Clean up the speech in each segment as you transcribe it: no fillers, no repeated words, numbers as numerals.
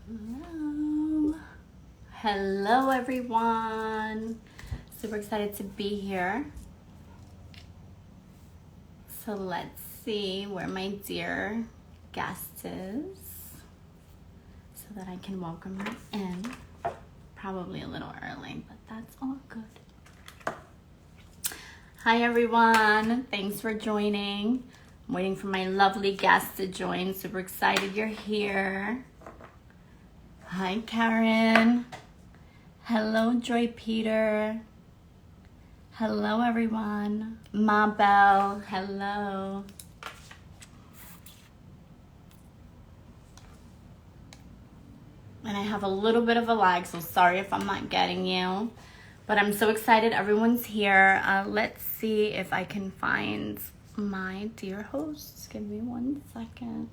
Hello. Hello, everyone. Super excited to be here. So let's see where my dear guest is so that I can welcome her in. Probably a little early, but that's all good. Hi, everyone. Thanks for joining. I'm waiting for my lovely guest to join. Super excited you're here. Hi, Karen. Hello, Joy Peter. Hello, everyone. Ma Belle, hello. And I have a little bit of a lag, so sorry if I'm not getting you. But I'm so excited everyone's here. Let's see if I can find my dear host. Give me 1 second.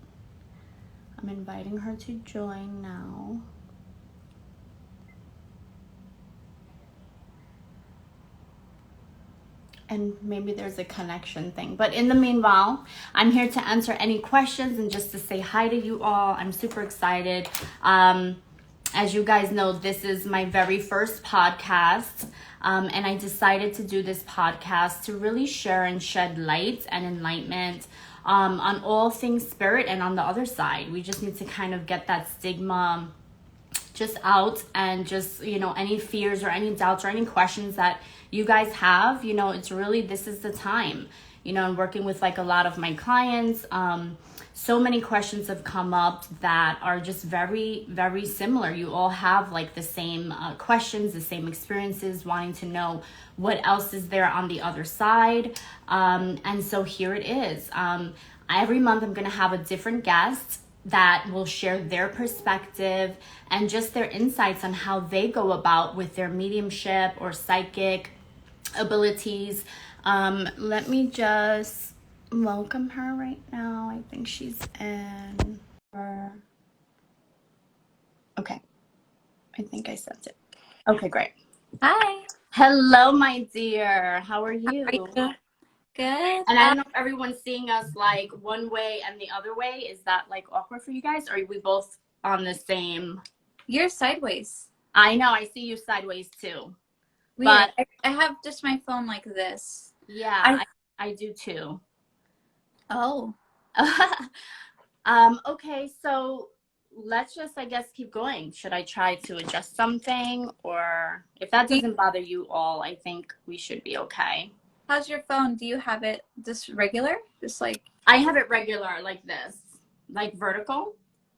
I'm inviting her to join now. And maybe there's a connection thing. But in the meanwhile, I'm here to answer any questions and just to say hi to you all. I'm super excited. As you guys know, this is my very first podcast. And I decided to do this podcast to really share and shed light and enlightenment on all things spirit and on the other side. We just need to kind of get that stigma just out, and just, any fears or any doubts or any questions that you guys have, it's really, this is the time, and working with like a lot of my clients, so many questions have come up that are just very, very similar. You all have like the same questions, the same experiences, wanting to know what else is there on the other side. And so here it is. Every month I'm going to have a different guest that will share their perspective and just their insights on how they go about with their mediumship or psychic abilities. Let me just welcome her right now. I think she's in. Okay. I think I sent it. Okay, great. Hi. Hello, my dear. How are you? How are you? Good. And I don't know if everyone's seeing us like one way and the other way. Is that like awkward for you guys? Or are we both on the same? You're sideways. I know. I see you sideways too. Weird. But I have just my phone like this. Yeah, I do too. Oh. Okay, so let's just, I guess, keep going. Should I try to adjust something? Or if that doesn't bother you all, I think we should be okay. How's your phone? Do you have it just regular? Just like... I have it regular like this. Like vertical?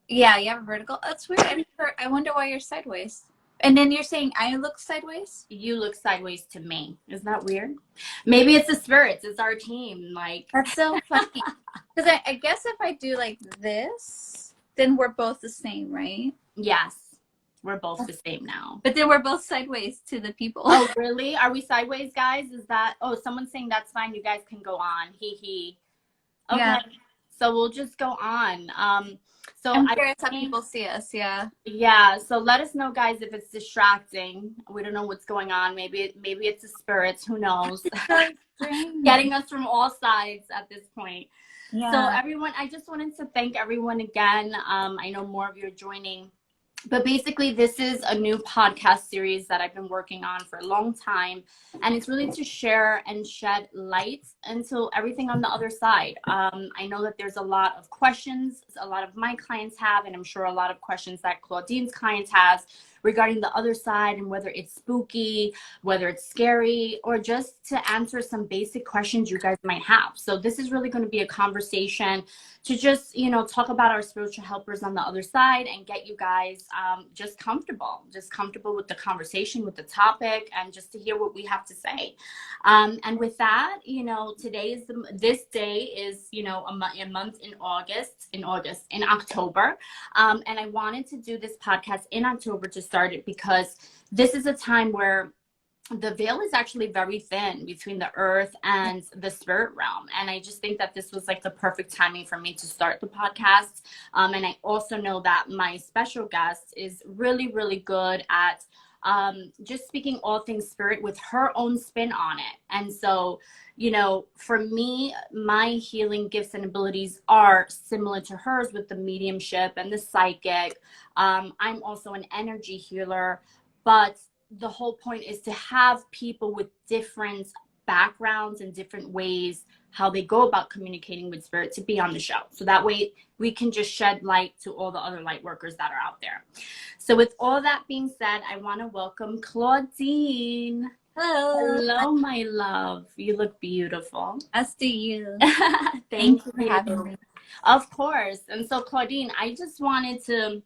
Yeah, you have a vertical. That's weird. I wonder why you're sideways. And then you're saying I look sideways? You look sideways to me. Is that weird? Maybe it's the spirits. It's our team. Like, that's so funny. Because I guess if I do like this, then we're both the same, right? Yes. We're both the same now. But then we're both sideways to the people. Oh, really? Are we sideways, guys? Is that... Oh, someone's saying that's fine. You guys can go on. Hee. Okay. Yeah. So we'll just go on. So I'm curious how people see us. Yeah. So let us know, guys, if it's distracting. We don't know what's going on. Maybe it's the spirits. Who knows? Getting us from all sides at this point. Yeah. So everyone, I just wanted to thank everyone again. I know more of you are joining. But basically, this is a new podcast series that I've been working on for a long time. And it's really to share and shed light into everything on the other side. I know that there's a lot of questions a lot of my clients have, and I'm sure a lot of questions that Claudine's clients has regarding the other side, and whether it's spooky, whether it's scary, or just to answer some basic questions you guys might have. So this is really going to be a conversation to just, talk about our spiritual helpers on the other side and get you guys just comfortable with the conversation, with the topic, and just to hear what we have to say. And with that, this day is, a month in October. And I wanted to do this podcast in October to start it because this is a time where the veil is actually very thin between the earth and the spirit realm. And I just think that this was like the perfect timing for me to start the podcast. And I also know that my special guest is really, really good at just speaking all things spirit with her own spin on it. And so, you know, for me, my healing gifts and abilities are similar to hers with the mediumship and the psychic. I'm also an energy healer, but the whole point is to have people with different backgrounds and different ways how they go about communicating with spirit to be on the show. So that way we can just shed light to all the other light workers that are out there. So with all that being said, I want to welcome Claudine. Hello. Hello, my love. You look beautiful. As do you. Thank you for having me. Of course. And so, Claudine, I just wanted to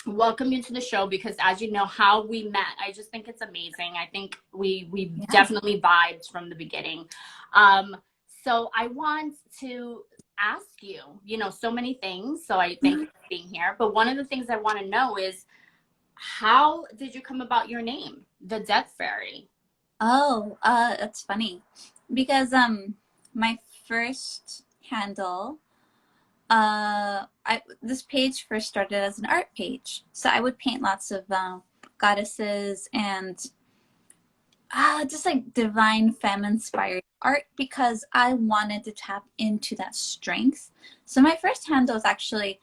welcome you to the show because, as you know, how we met, I just think it's amazing. I think we definitely vibed from the beginning. So I want to ask you, you know, so many things. So I thank you for being here. But one of the things I want to know is, how did you come about your name, the Death Fairy? Oh, that's funny because my first handle, this page first started as an art page. So I would paint lots of goddesses and just like divine femme inspired art because I wanted to tap into that strength. So my first handle is actually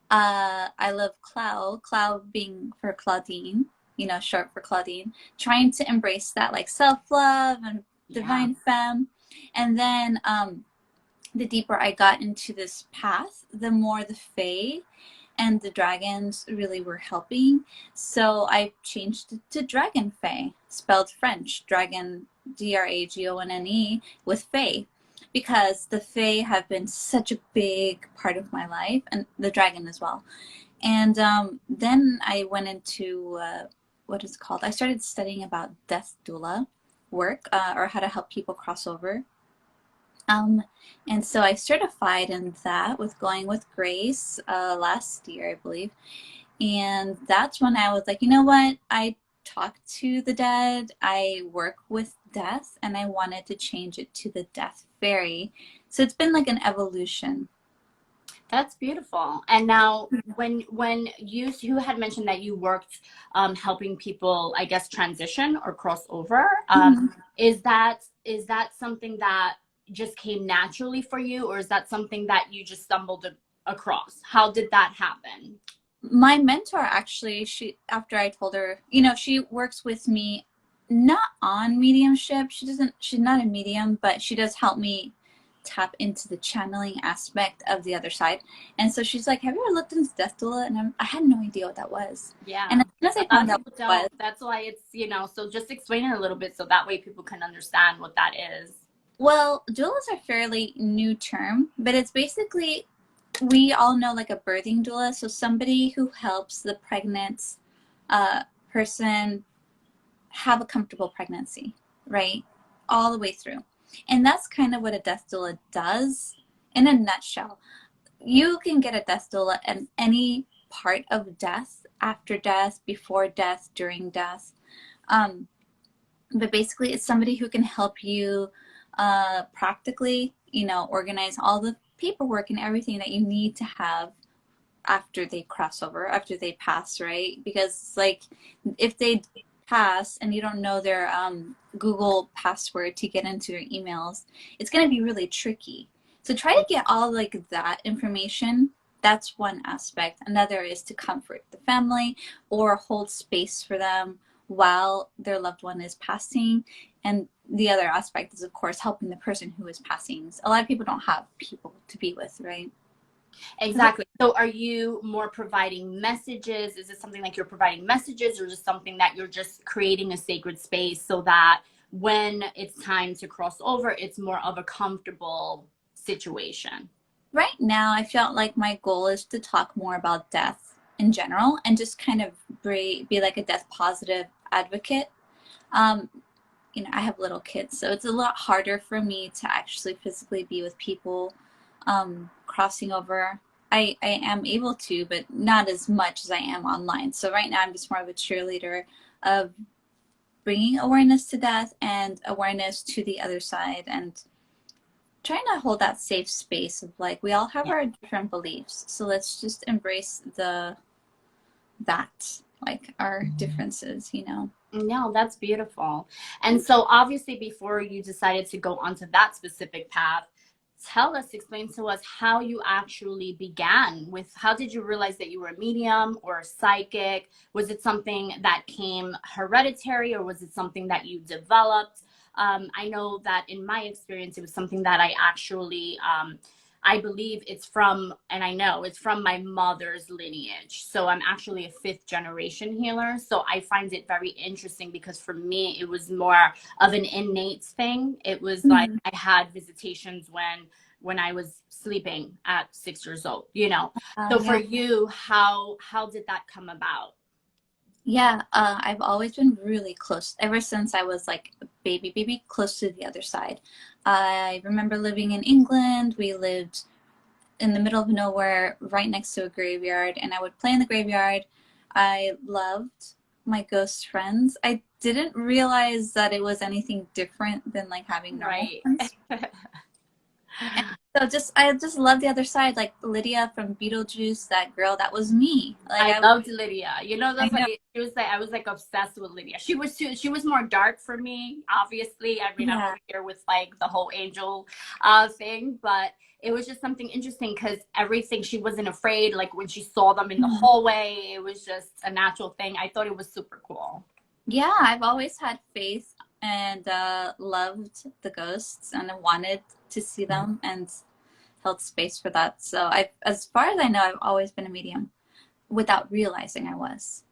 I love Cloud being for Claudine, you know, short for Claudine, trying to embrace that like self-love and divine femme. And then the deeper I got into this path, the more the Fae and the dragons really were helping. So I changed it to Dragon Fae, spelled French, dragon, Dragone, with Fae, because the Fae have been such a big part of my life, and the dragon as well. And then I went into what is it called? I started studying about death doula work, or how to help people cross over. And so I certified in that with Going with Grace last year, I believe. And that's when I was like, you know what? I talk to the dead, I work with death, and I wanted to change it to the Death Fairy. So it's been like an evolution. That's beautiful. And now when you had mentioned that you worked helping people, I guess, transition or cross over, is that something that just came naturally for you, or is that something that you just stumbled across? How did that happen? My mentor, actually, she, after I told her, you know, she works with me not on mediumship. She's not a medium, but she does help me tap into the channeling aspect of the other side. And so she's like, have you ever looked into death doula? And I had no idea what that was. Yeah. And as soon as I found out what it was, that's why it's, you know, so just explain it a little bit so that way people can understand what that is. Well, doula is a fairly new term, but it's basically, we all know like a birthing doula. So somebody who helps the pregnant person have a comfortable pregnancy, right? All the way through. And that's kind of what a death doula does in a nutshell. You can get a death doula at any part of death, after death, before death, during death. But basically it's somebody who can help you practically, you know, organize all the paperwork and everything that you need to have after they cross over, after they pass, right? Because like if they pass and you don't know their Google password to get into their emails, it's going to be really tricky. So try to get all like that information. That's one aspect. Another is to comfort the family or hold space for them while their loved one is passing. And the other aspect is, of course, helping the person who is passing. A lot of people don't have people to be with, right? Exactly. So are you more providing messages? Is it something like you're providing messages, or just something that you're just creating a sacred space so that when it's time to cross over, it's more of a comfortable situation? Right now, I felt like my goal is to talk more about death in general and just kind of be like a death positive advocate. You know, I have little kids, so it's a lot harder for me to actually physically be with people crossing over. I am able to, but not as much as I am online. So right now I'm just more of a cheerleader of bringing awareness to death and awareness to the other side, and trying to hold that safe space of like, we all have our different beliefs, so let's just embrace that like our differences, you know. No, that's beautiful. And so obviously before you decided to go onto that specific path, explain to us how you actually began with, how did you realize that you were a medium or a psychic? Was it something that came hereditary, or was it something that you developed? I know that in my experience, it was something that I actually, I believe it's from, and I know it's from my mother's lineage. So I'm actually a fifth generation healer. So I find it very interesting because for me, it was more of an innate thing. It was like I had visitations when I was sleeping at 6 years old, you know. So for you, how did that come about? Yeah, I've always been really close ever since I was like a baby, close to the other side. I remember living in England. We lived in the middle of nowhere, right next to a graveyard, and I would play in the graveyard. I loved my ghost friends. I didn't realize that it was anything different than like having normal friends. And so I just love the other side, like Lydia from Beetlejuice, that girl, that was me. Like I loved Lydia. You know, the know. funny, she was like, I was like obsessed with Lydia. She was more dark for me, obviously. I mean, I'm over here with like the whole angel thing, but it was just something interesting because everything, she wasn't afraid. Like when she saw them in the hallway, it was just a natural thing. I thought it was super cool. Yeah, I've always had faith and loved the ghosts, and I wanted to see them and held space for that. So as far as I know, I've always been a medium without realizing I was.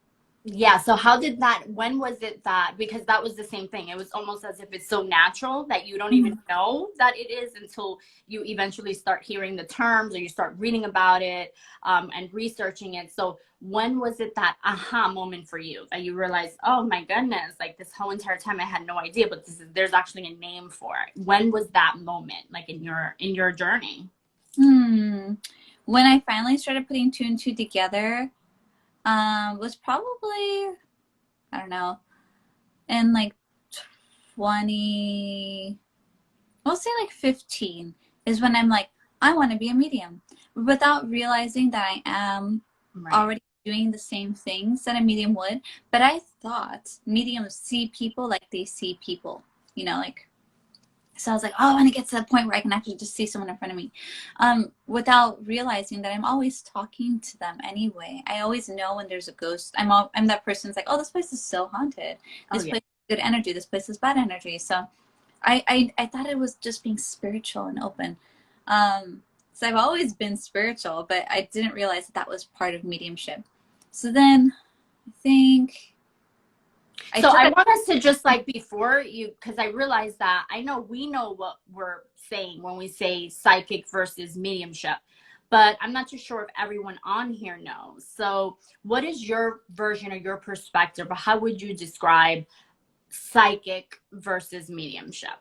Yeah. So how did that, when was it that, because that was the same thing. It was almost as if it's so natural that you don't even know that it is until you eventually start hearing the terms or you start reading about it and researching it. So when was it that aha moment for you that you realized, oh my goodness, like this whole entire time I had no idea, but there's actually a name for it. When was that moment, like in your journey? When I finally started putting two and two together, was probably, I don't know, in like 20, we'll say like 15 is when I'm like, I want to be a medium without realizing that I am already doing the same things that a medium would. But I thought mediums see people like they see people, you know, like, so I was like, oh, I want to get to the point where I can actually just see someone in front of me, without realizing that I'm always talking to them anyway. I always know when there's a ghost. I'm that person who's like, oh, this place is so haunted. This place is good energy. This place is bad energy. So I thought it was just being spiritual and open. So I've always been spiritual, but I didn't realize that was part of mediumship. So then I think... So I want us to just like before you, because I realized that I know we know what we're saying when we say psychic versus mediumship, but I'm not too sure if everyone on here knows. So what is your version or your perspective, or how would you describe psychic versus mediumship?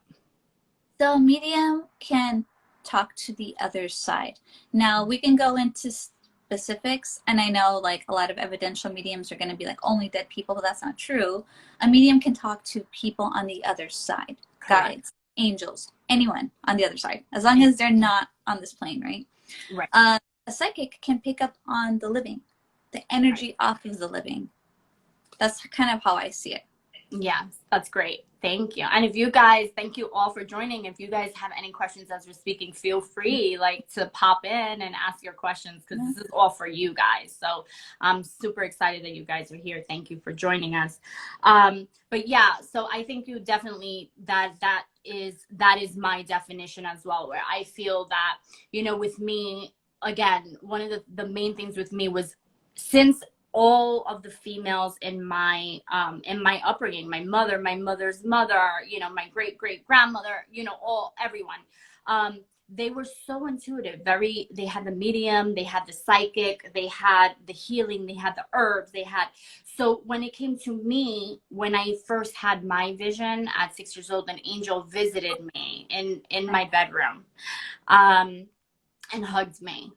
So medium can talk to the other side. Now we can go into specifics, and I know like a lot of evidential mediums are going to be like only dead people, but that's not true. A medium can talk to people on the other side, guides, angels, anyone on the other side, as long as they're not on this plane, right? A psychic can pick up on the living, the energy off of the living. That's kind of how I see it. Yes, that's great. Thank you. And if you guys, thank you all for joining. If you guys have any questions as we're speaking, feel free like to pop in and ask your questions, because this is all for you guys. So I'm super excited that you guys are here. Thank you for joining us. But yeah, so I think you definitely, that is my definition as well, where I feel that, you know, with me, again, one of the main things with me was, since all of the females in my upbringing, my mother, my mother's mother, you know, my great grandmother, you know, everyone, they were so intuitive. They had the medium, they had the psychic, they had the healing, they had the herbs, so when it came to me, when I first had my vision at 6 years old, an angel visited me in my bedroom, and hugged me.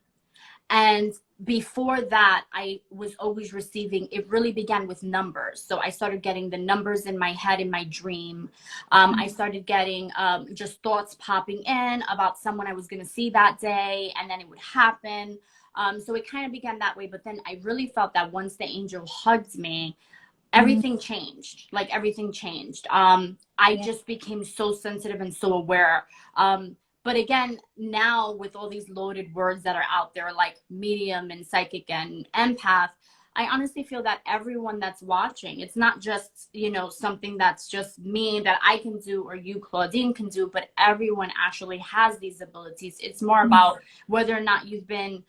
And before that, I was always receiving, it really began with numbers. So I started getting the numbers in my head in my dream. I started getting just thoughts popping in about someone I was going to see that day, and then it would happen. So it kind of began that way. But then I really felt that once the angel hugged me, everything changed. Like everything changed. I just became so sensitive and so aware. But again, now with all these loaded words that are out there, like medium and psychic and empath, I honestly feel that everyone that's watching, it's not just, you know, something that's just me that I can do or you, Claudine, can do, but everyone actually has these abilities. It's more about whether or not you've been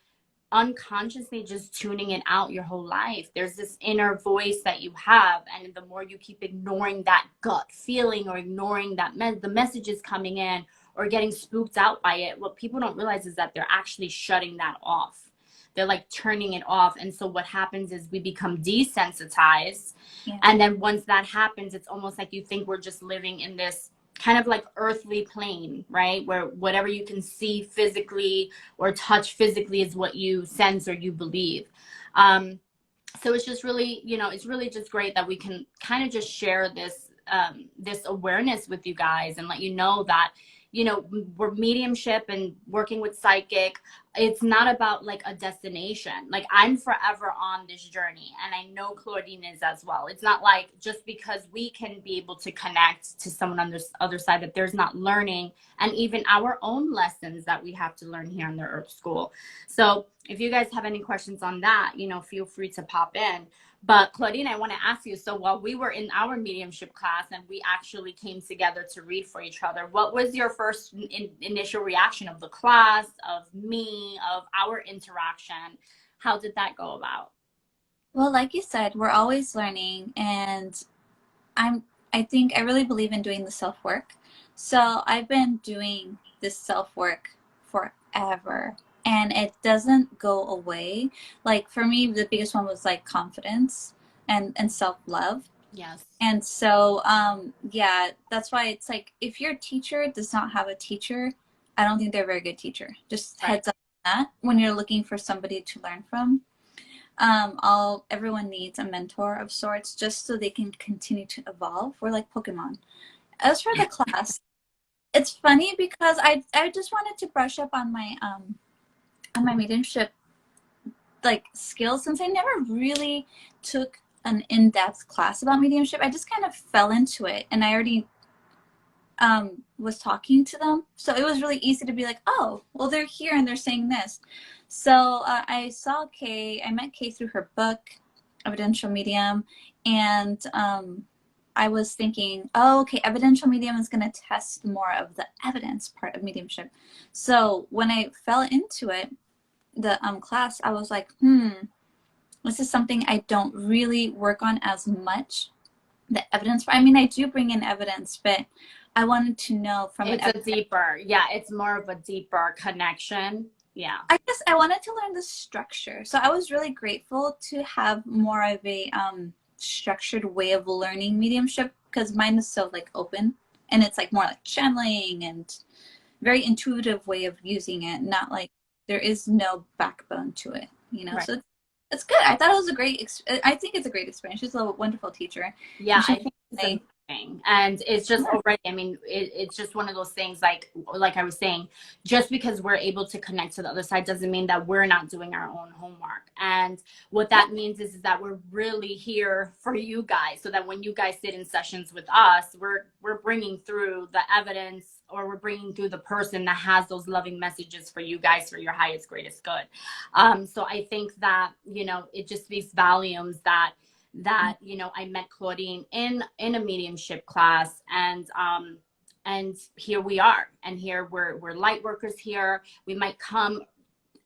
unconsciously just tuning it out your whole life. There's this inner voice that you have, and the more you keep ignoring that gut feeling or ignoring that the messages coming in or getting spooked out by it, what people don't realize is that they're actually shutting that off. They're like turning it off. And so what happens is we become desensitized. And then once that happens, it's almost like you think we're just living in this kind of like earthly plane, right? Where whatever you can see physically or touch physically is what you sense or you believe. So it's just really, you know, it's really just great that we can kind of just share this, this awareness with you guys and let you know that, you know, we're mediumship and working with psychic. It's not about like a destination. Like I'm forever on this journey, and I know Claudine is as well. It's not like just because we can be able to connect to someone on this other side that there's not learning and even our own lessons that we have to learn here in the Earth School. So if you guys have any questions on that, you know, feel free to pop in. But Claudine, I want to ask you, so while we were in our mediumship class and we actually came together to read for each other, what was your first initial reaction of the class, of me, of our interaction? How did that go about? Well, like you said, we're always learning, and I think I really believe in doing the self-work. So I've been doing this self-work forever, and it doesn't go away. Like for me, the biggest one was like confidence and self-love. Yes. And so yeah, that's why it's like if your teacher does not have a teacher, I don't think they're a very good teacher. Just heads up on that when you're looking for somebody to learn from. Everyone needs a mentor of sorts just so they can continue to evolve. We're like Pokemon. As for the class, it's funny because I just wanted to brush up on my mediumship like skills, since I never really took an in-depth class about mediumship. I just kind of fell into it, and I already was talking to them, so it was really easy to be like, oh, well, they're here and they're saying this. So I saw Kay. I met Kay through her book, Evidential Medium, and I was thinking, oh, okay, Evidential Medium is going to test more of the evidence part of mediumship. So when I fell into it, the class, I was like, this is something I don't really work on as much. The evidence, I mean, I do bring in evidence, but I wanted to know from it's a deeper, it's more of a deeper connection. Yeah, I guess I wanted to learn the structure. So I was really grateful to have more of a structured way of learning mediumship, because mine is so like open, and it's like more like channeling and very intuitive way of using it, not like there is no backbone to it, you know. Right. So it's good. I thought it was a great I think it's a great experience. She's a wonderful teacher. Yeah, I think it's amazing. And it's just already, I mean, it's just one of those things, like I was saying, just because we're able to connect to the other side doesn't mean that we're not doing our own homework. And what that means is that we're really here for you guys, so that when you guys sit in sessions with us, we're bringing through the evidence, or we're bringing through the person that has those loving messages for you guys for your highest, greatest good. So I think that, you know, it just speaks volumes that you know, I met Claudine in a mediumship class, and here we are, and here we're light workers here. We might come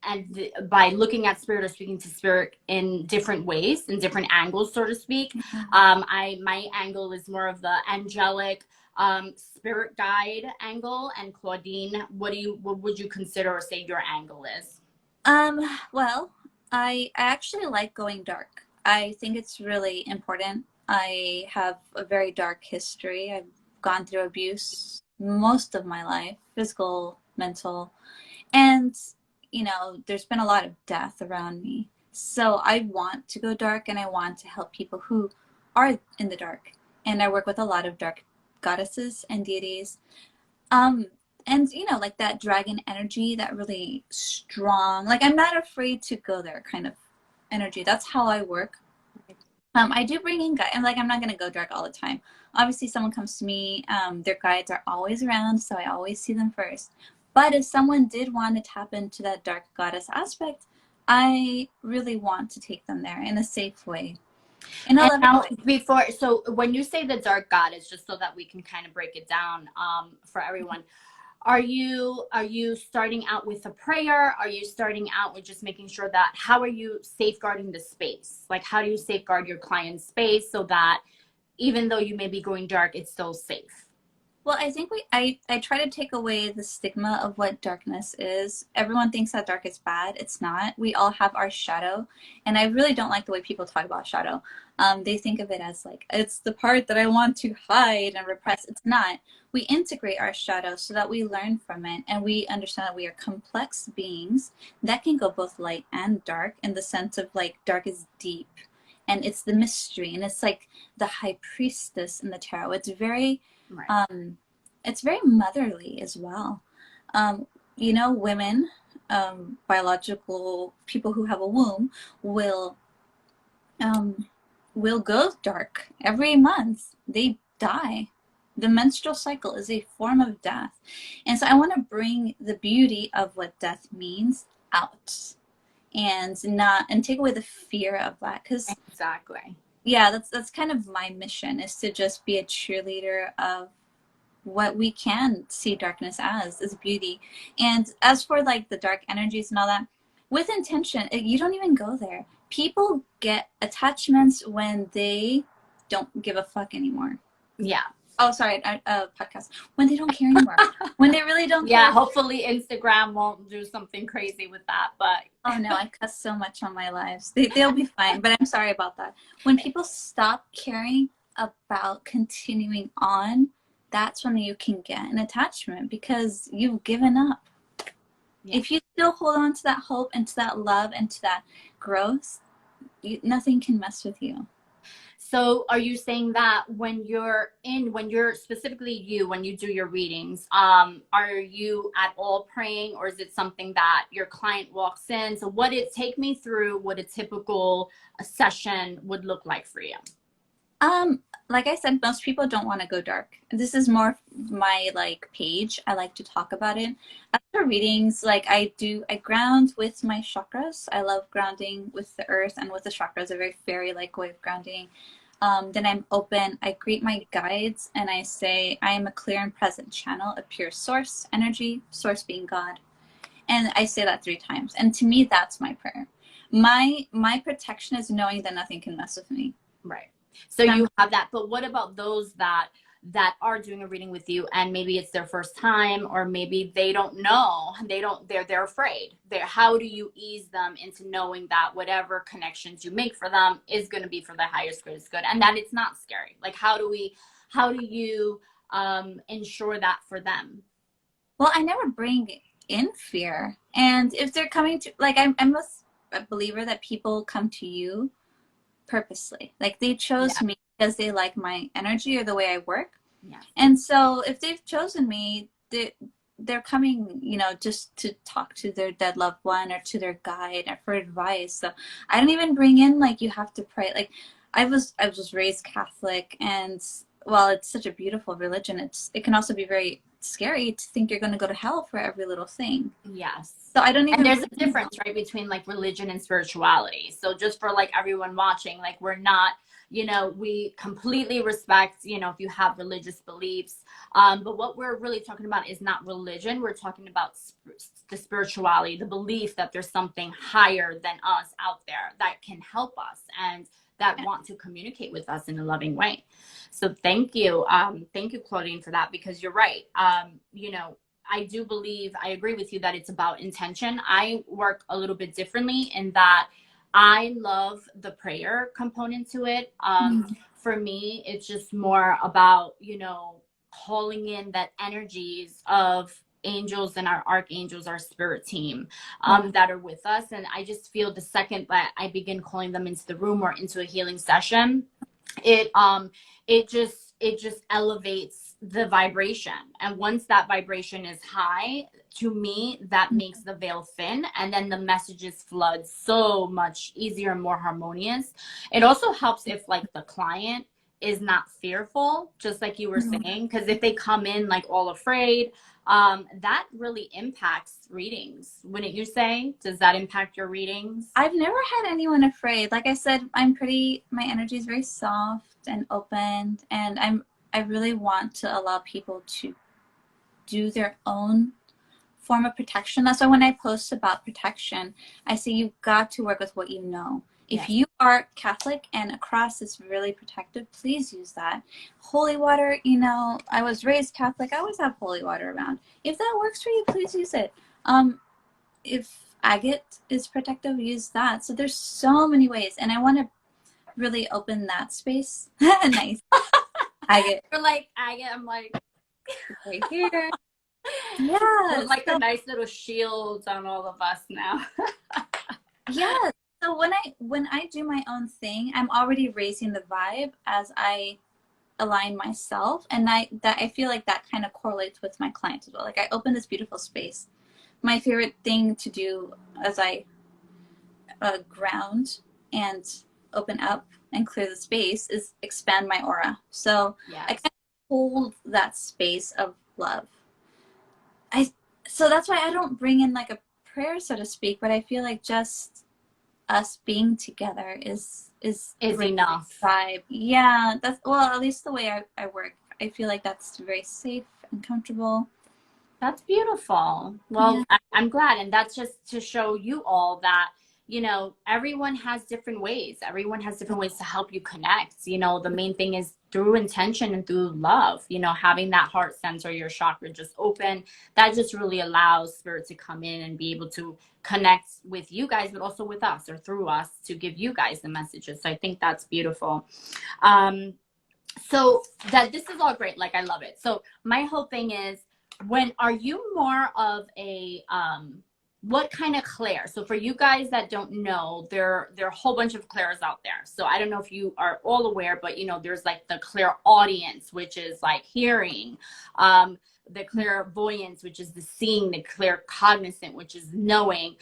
and by looking at spirit or speaking to spirit in different ways, in different angles, so to speak. My angle is more of the angelic spirit guide angle, and Claudine, what would you consider or say your angle is? Well, I actually like going dark. I think it's really important. I have a very dark history. I've gone through abuse most of my life, physical, mental, and you know, there's been a lot of death around me. So I want to go dark, and I want to help people who are in the dark. And I work with a lot of dark goddesses and deities. And you know, like that dragon energy, that really strong, like I'm not afraid to go there kind of energy. That's how I work. I do bring in guides. I'm like, I'm not gonna go dark all the time. Obviously, someone comes to me, their guides are always around, so I always see them first. But if someone did want to tap into that dark goddess aspect, I really want to take them there in a safe way, in a And loving now way. before, so when you say the dark goddess, just so that we can kind of break it down for everyone, are you starting out with a prayer? Are you starting out with just making sure that, how are you safeguarding the space? Like, how do you safeguard your client's space so that even though you may be going dark, it's still safe? Well, I think I try to take away the stigma of what darkness is. Everyone thinks that dark is bad. It's not. We all have our shadow. And I really don't like the way people talk about shadow. They think of it as like, it's the part that I want to hide and repress. It's not. We integrate our shadow so that we learn from it and we understand that we are complex beings that can go both light and dark, in the sense of like dark is deep and it's the mystery, and it's like the high priestess in the tarot. Right. It's very motherly as well. You know, women, biological people who have a womb will um, will go dark every month. They die. The menstrual cycle is a form of death, and so I want to bring the beauty of what death means out, and take away the fear of that, because Exactly. yeah, that's kind of my mission, is to just be a cheerleader of what we can see darkness as is beauty. And as for like the dark energies and all that, with intention, you don't even go there. People get attachments when they don't give a fuck anymore. Yeah. Oh, sorry, podcast. When they don't care anymore. When they really don't Yeah, care. hopefully Instagram won't do something crazy with that, but Oh no, I cuss so much on my lives. They'll be fine, but I'm sorry about that. When people stop caring about continuing on, that's when you can get an attachment, because you've given up. Yeah. If you still hold on to that hope and to that love and to that growth, nothing can mess with you. So are you saying that when you're specifically you, when you do your readings, are you at all praying, or is it something that your client walks in? So take me through what a typical session would look like for you. Like I said, most people don't want to go dark. This is more my like page. I like to talk about it. As for readings, like I ground with my chakras. I love grounding with the earth and with the chakras, a very fairy-like way of grounding. Then I'm open. I greet my guides and I say, I am a clear and present channel of pure source energy, source being God. And I say that 3 times. And to me, that's my prayer. My protection is knowing that nothing can mess with me. Right. So you have that, but what about those that are doing a reading with you and maybe it's their first time, or maybe they don't know, they're afraid. How do you ease them into knowing that whatever connections you make for them is going to be for the highest greatest good, and that it's not scary? Like, how do you ensure that for them? Well, I never bring in fear. And if they're coming to, like, I'm a believer that people come to you purposely. Like, they chose me because they like my energy or the way I work. Yeah. And so if they've chosen me, they're coming, you know, just to talk to their dead loved one or to their guide or for advice. So I don't even bring in like, you have to pray. Like, I was raised Catholic, and while it's such a beautiful religion, it can also be very scary to think you're going to go to hell for every little thing. Yes. So I don't even. And there's a difference, right, between like religion and spirituality. So just for like everyone watching, like, we're not, you know, we completely respect, you know, if you have religious beliefs. But what we're really talking about is not religion. We're talking about the spirituality, the belief that there's something higher than us out there that can help us and that want to communicate with us in a loving way. So thank you, Claudine, for that, because you're right. You know, I do believe, I agree with you that it's about intention. I work a little bit differently in that I love the prayer component to it. For me, it's just more about, you know, calling in that energies of angels and our archangels, our spirit team, that are with us. And I just feel the second that I begin calling them into the room or into a healing session, it just elevates the vibration. And once that vibration is high, to me, that makes the veil thin, and then the messages flood so much easier and more harmonious. It also helps if like the client is not fearful, just like you were saying, because if they come in like all afraid, that really impacts readings, wouldn't you say? Does that impact your readings? I've never had anyone afraid. Like I said, my energy is very soft and open, and I really want to allow people to do their own form of protection. That's why when I post about protection, I say you've got to work with what you know. If you are Catholic and a cross is really protective, please use that. Holy water, you know, I was raised Catholic. I always have holy water around. If that works for you, please use it. If agate is protective, use that. So there's so many ways, and I want to really open that space. Nice. Agate. You're like agate. I'm like right here. Yeah. Like a nice little shield on all of us now. Yeah. So when I do my own thing, I'm already raising the vibe as I align myself, and I feel like that kind of correlates with my clients as well. Like I open this beautiful space. My favorite thing to do as I ground and open up and clear the space is expand my aura. So I kind of hold that space of love. So that's why I don't bring in like a prayer, so to speak, but I feel like just us being together is enough. Vibe. Yeah, that's, well, at least the way I work. I feel like that's very safe and comfortable. That's beautiful. Well, yeah. I'm glad. And that's just to show you all that, you know, everyone has different ways. Everyone has different ways to help you connect. You know, the main thing is through intention and through love, you know, having that heart center, your chakra just open, that just really allows spirit to come in and be able to connect with you guys, but also with us or through us to give you guys the messages. So I think that's beautiful. So that this is all great. Like, I love it. So my whole thing is, are you more of a, what kind of clair? So for you guys that don't know, there are a whole bunch of clairs out there. So I don't know if you are all aware, but you know, there's like the clairaudience, which is like hearing, the clairvoyance, which is the seeing, the claircognizant, which is knowing.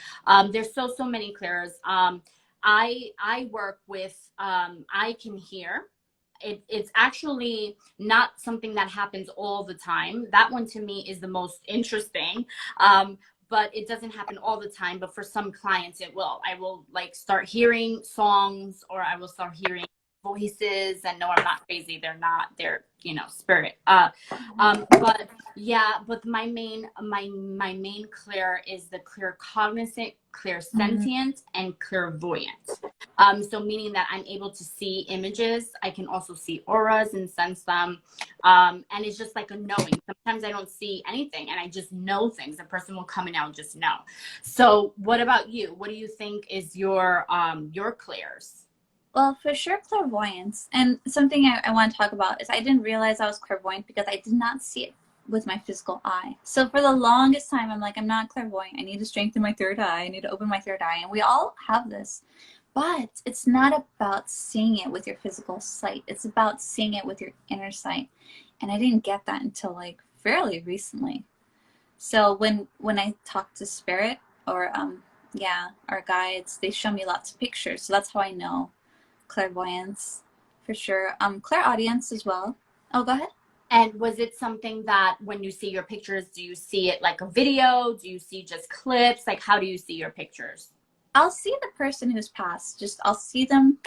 There's so many clairs. I work with, I can hear. It's actually not something that happens all the time. That one to me is the most interesting. But it doesn't happen all the time. But for some clients, it will. I will like start hearing songs, or I will start hearing voices. And no, I'm not crazy. They're, you know, spirit. But yeah, but my main clair is the claircognizant, clairsentient, and clairvoyant. So meaning that I'm able to see images. I can also see auras and sense them. And it's just like a knowing. Sometimes I don't see anything and I just know things. A person will come in and I'll just know. So what about you? What do you think is your clairs? Well, for sure, clairvoyance. And something I want to talk about is I didn't realize I was clairvoyant because I did not see it with my physical eye. So for the longest time, I'm like, I'm not clairvoyant. I need to strengthen my third eye. I need to open my third eye. And we all have this. But it's not about seeing it with your physical sight. It's about seeing it with your inner sight. And I didn't get that until like fairly recently. So when I talk to spirit or our guides, they show me lots of pictures. So that's how I know clairvoyance for sure. Clairaudience as well. Oh, go ahead. And was it something that when you see your pictures, do you see it like a video? Do you see just clips? Like, how do you see your pictures? I'll see the person who's passed. I'll see them.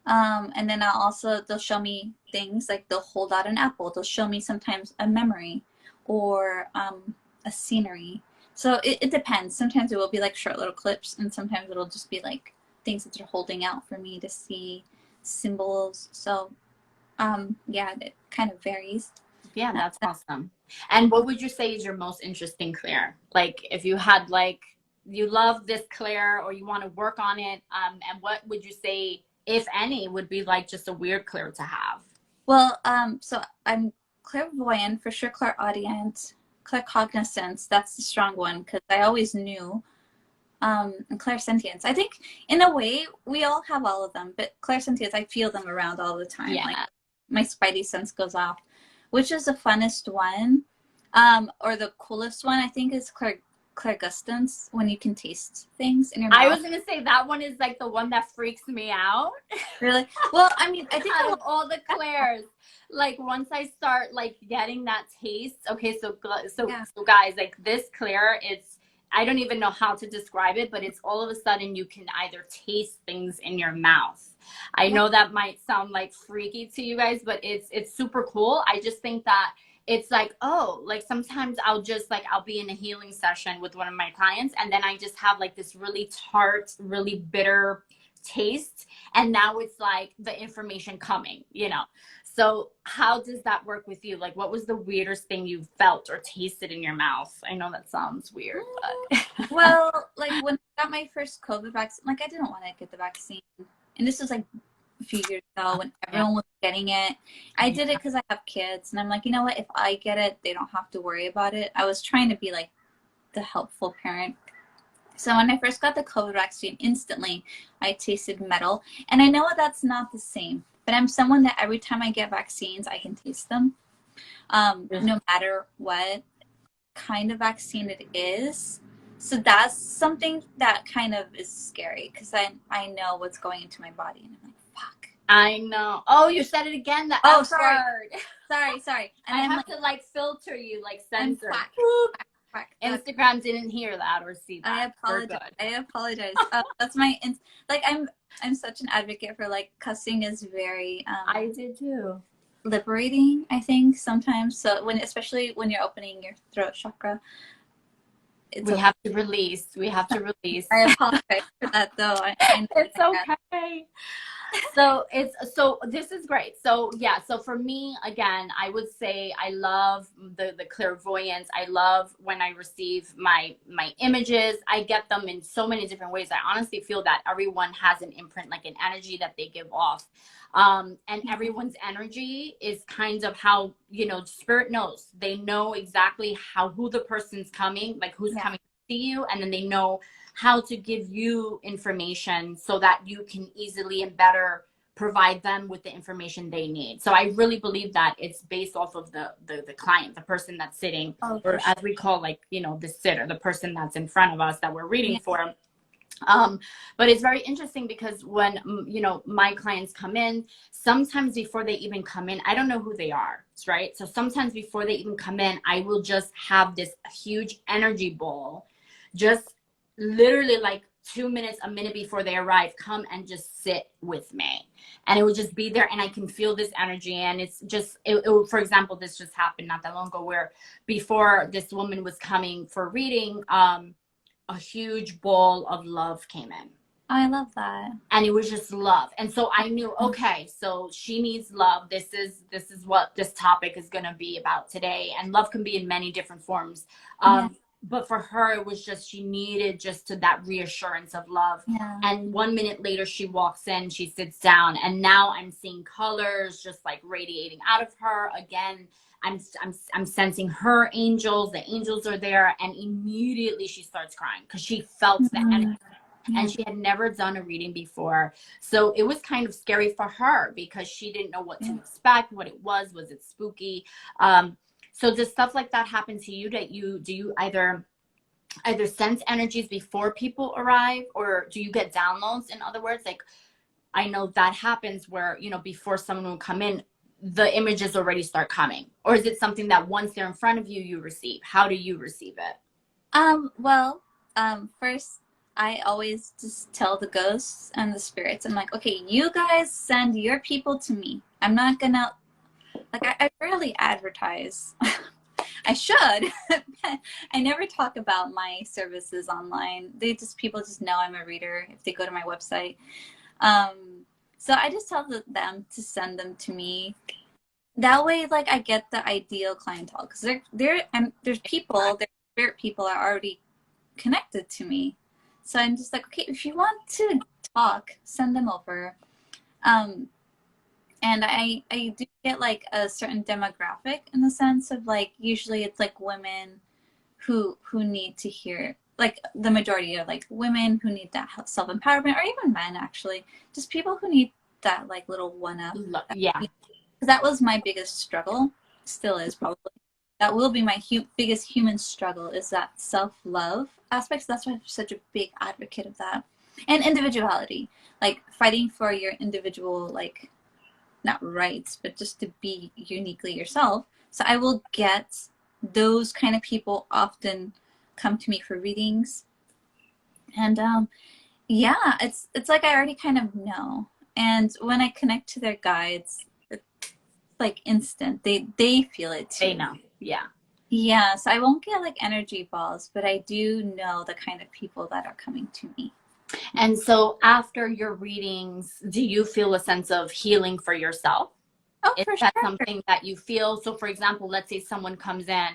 And then they'll show me things like they'll hold out an apple. They'll show me sometimes a memory or a scenery. So it depends. Sometimes it will be like short little clips, and sometimes it'll just be like things that they're holding out for me to see, symbols. So it kind of varies. Yeah, that's awesome. And what would you say is your most interesting clair? Like, if you had like, you love this clair or you want to work on it, and what would you say, if any, would be like just a weird clair to have? Well, so I'm clairvoyant for sure, clairaudient, claircognizance. That's the strong one because I always knew. And clairsentience. I think in a way we all have all of them, but clairsentience, I feel them around all the time. Yeah. Like my spidey sense goes off. which is the funnest one, or the coolest one, I think, is clairgustance, when you can taste things in your mouth. I was gonna say that one is like the one that freaks me out. Really? Well, I mean, I think out of all the clairs, like once I start like getting that taste, okay, so guys, like this clair, it's, I don't even know how to describe it, but it's all of a sudden you can either taste things in your mouth. I know that might sound like freaky to you guys, but it's super cool. I just think that it's like, oh, like sometimes I'll be in a healing session with one of my clients, and then I just have like this really tart, really bitter taste, and now it's like the information coming, you know. So how does that work with you? Like, what was the weirdest thing you felt or tasted in your mouth? I know that sounds weird, but well, like when I got my first COVID vaccine, like I didn't want to get the vaccine, and this was like a few years ago when everyone was getting it. I did it because I have kids, and I'm like, you know what, if I get it, they don't have to worry about it. I was trying to be like the helpful parent. So when I first got the COVID vaccine, instantly I tasted metal, and I know that's not the same, but I'm someone that every time I get vaccines, I can taste them, no matter what kind of vaccine it is. So that's something that kind of is scary, because I know what's going into my body, and I'm like, fuck. I know. Oh, you said it again. The Oh, F sorry. word. Sorry. And I have to like filter you, like censor. Quack. Instagram didn't hear that or see that. I apologize. That's my like I'm such an advocate for like cussing is very I did too. liberating, I think, sometimes. So especially when you're opening your throat chakra, we have to release. I apologize for that though. It's okay. So this is great. So yeah, so for me, again, I would say I love the clairvoyance. I love when I receive my images. I get them in so many different ways. I honestly feel that everyone has an imprint, like an energy that they give off. And everyone's energy is kind of how, you know, spirit knows. They know exactly who the person's coming, like who's coming to see you, and then they know how to give you information so that you can easily and better provide them with the information they need. So I really believe that it's based off of the client, the person that's sitting, or as we call, like, you know, the sitter, the person that's in front of us that we're reading for. But it's very interesting because when, you know, my clients come in, sometimes before they even come in, I don't know who they are, right? So sometimes before they even come in, I will just have this huge energy ball, just literally like 2 minutes, a minute before they arrive, come and just sit with me, and it will just be there, and I can feel this energy. And it's just for example, this just happened not that long ago, where before this woman was coming for reading, a huge ball of love came in. I love that. And it was just love. And so I knew, okay, so she needs love. This is what this topic is going to be about today. And love can be in many different forms. But for her, it was just, she needed just that reassurance of love. And 1 minute later, she walks in, she sits down, and now I'm seeing colors just like radiating out of her. Again, I'm sensing her angels. The angels are there, and immediately she starts crying because she felt the energy. And she had never done a reading before. So it was kind of scary for her because she didn't know what to expect, what it was it spooky? So does stuff like that happen to you, that do you either sense energies before people arrive, or do you get downloads? In other words, like, I know that happens where, you know, before someone will come in, the images already start coming, or is it something that once they're in front of you, you receive? How do you receive it? Well, first, I always just tell the ghosts and the spirits, I'm like, okay, you guys send your people to me. I'm not gonna, like, I rarely advertise. I should. I never talk about my services online. People just know I'm a reader if they go to my website. So I just tell them to send them to me. That way, like, I get the ideal clientele, because there's spirit people are already connected to me. So I'm just like, okay, if you want to talk, send them over. And I do get like a certain demographic, in the sense of, like, usually it's like women who need to hear, like, the majority are like women who need that self-empowerment, or even men, actually, just people who need that, like, little one-up. Yeah. Because that was my biggest struggle. still is probably. That will be my biggest human struggle, is that self-love aspect. So that's why I'm such a big advocate of that. And individuality, like fighting for your individual, like, not rights, but just to be uniquely yourself. So I will get those kind of people often come to me for readings. And yeah, it's like I already kind of know. And when I connect to their guides, it's like instant. They feel it too. They know. Yeah. Yeah, so I won't get like energy balls, but I do know the kind of people that are coming to me. And so after your readings, do you feel a sense of healing for yourself? Oh, Is for that sure. something that you feel? So for example, let's say someone comes in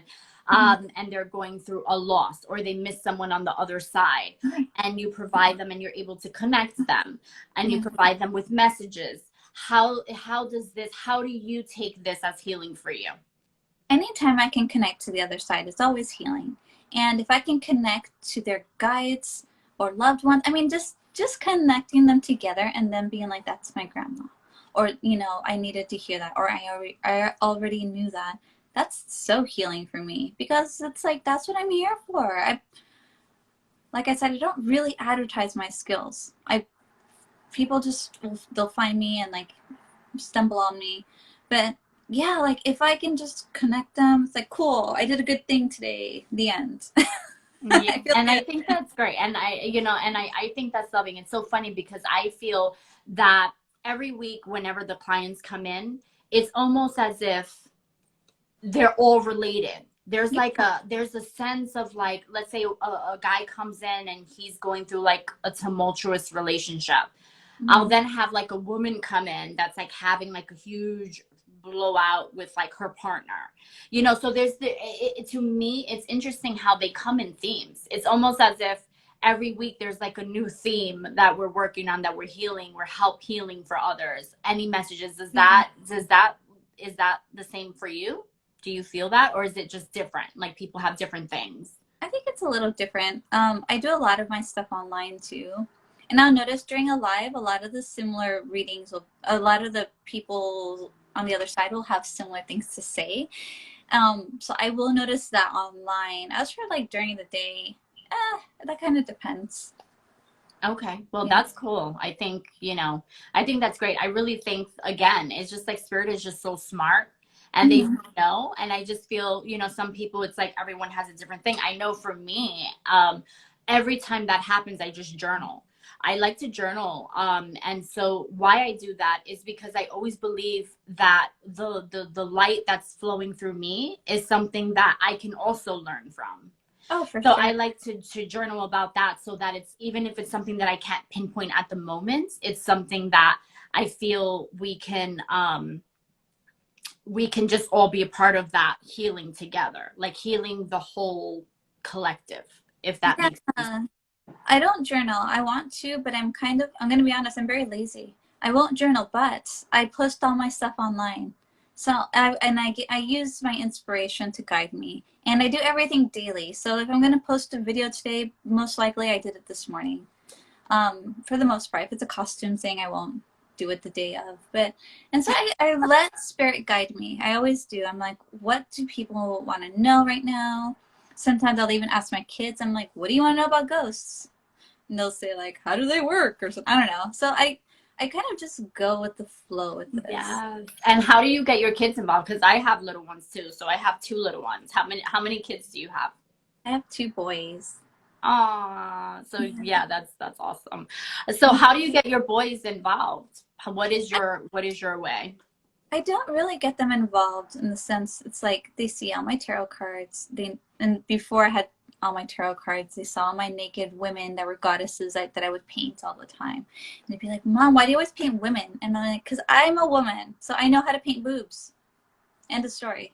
and they're going through a loss, or they miss someone on the other side, and you provide them and you're able to connect them, and you provide them with messages. How do you take this as healing for you? Anytime I can connect to the other side, it's always healing. And if I can connect to their guides or loved ones, I mean, just connecting them together and then being like, that's my grandma. Or, you know, I needed to hear that, or I already knew that. That's so healing for me, because it's like, that's what I'm here for. Like I said, I don't really advertise my skills. People just, they'll find me and like stumble on me. But yeah, like if I can just connect them, it's like, cool, I did a good thing today. The end. Yeah. And I think that's great. And I think that's loving. It's so funny because I feel that every week, whenever the clients come in, it's almost as if they're all related. There's like there's a sense of like, let's say a guy comes in and he's going through like a tumultuous relationship. I'll then have like a woman come in that's like having like a huge blowout with like her partner, so there's to me, it's interesting how they come in themes. It's almost as if every week there's like a new theme that we're working on, that we're healing, we're help healing for others. Any messages? Is that the same for you? Do you feel that, or is it just different, like people have different things? I think it's a little different. I do a lot of my stuff online too. And I'll notice during a live, a lot of the similar readings, a lot of the people on the other side will have similar things to say. So I will notice that online. As for like during the day, that kind of depends. Okay. Well, that's cool. I think, I think that's great. I really think, again, it's just like spirit is just so smart, and they know. And I just feel, some people, it's like everyone has a different thing. I know for me, every time that happens, I just journal. I like to journal. And so why I do that is because I always believe that the light that's flowing through me is something that I can also learn from. Oh, for So sure. I like to journal about that, so that it's, even if it's something that I can't pinpoint at the moment, it's something that I feel we can just all be a part of that healing together, like healing the whole collective, if that makes sense. I don't journal. I want to, but I'm going to be honest, I'm very lazy. I won't journal, but I post all my stuff online. So I use my inspiration to guide me, and I do everything daily. So if I'm going to post a video today, most likely I did it this morning. For the most part, if it's a costume thing, I won't do it the day of. And so I let spirit guide me. I always do. I'm like, what do people want to know right now? Sometimes I'll even ask my kids. I'm like, what do you want to know about ghosts? And they'll say like, how do they work or something. I don't know. So I kind of just go with the flow with this. Yeah. And how do you get your kids involved? Because I have little ones too. So I have two little ones. How many kids do you have? I have 2 boys. So yeah, that's awesome. So how do you get your boys involved? What is your way? I don't really get them involved in the sense, it's like they see all my tarot cards. And before I had all my tarot cards, they saw my naked women that were goddesses that I would paint all the time. And they'd be like, Mom, why do you always paint women? And I'm like, because I'm a woman, so I know how to paint boobs. End of story.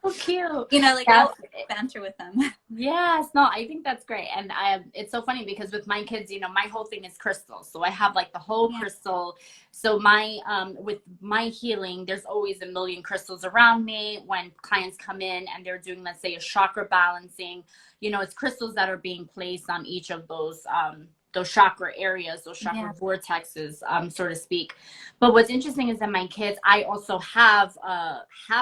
So cute. Like I'll banter with them. Yes, no, I think that's great. And it's so funny because with my kids, my whole thing is crystals. So I have like the whole crystal. So with my healing, there's always a million crystals around me. When clients come in and they're doing, let's say, a chakra balancing, it's crystals that are being placed on each of those chakra areas, those chakra vortexes, so to speak. But what's interesting is that my kids, I also have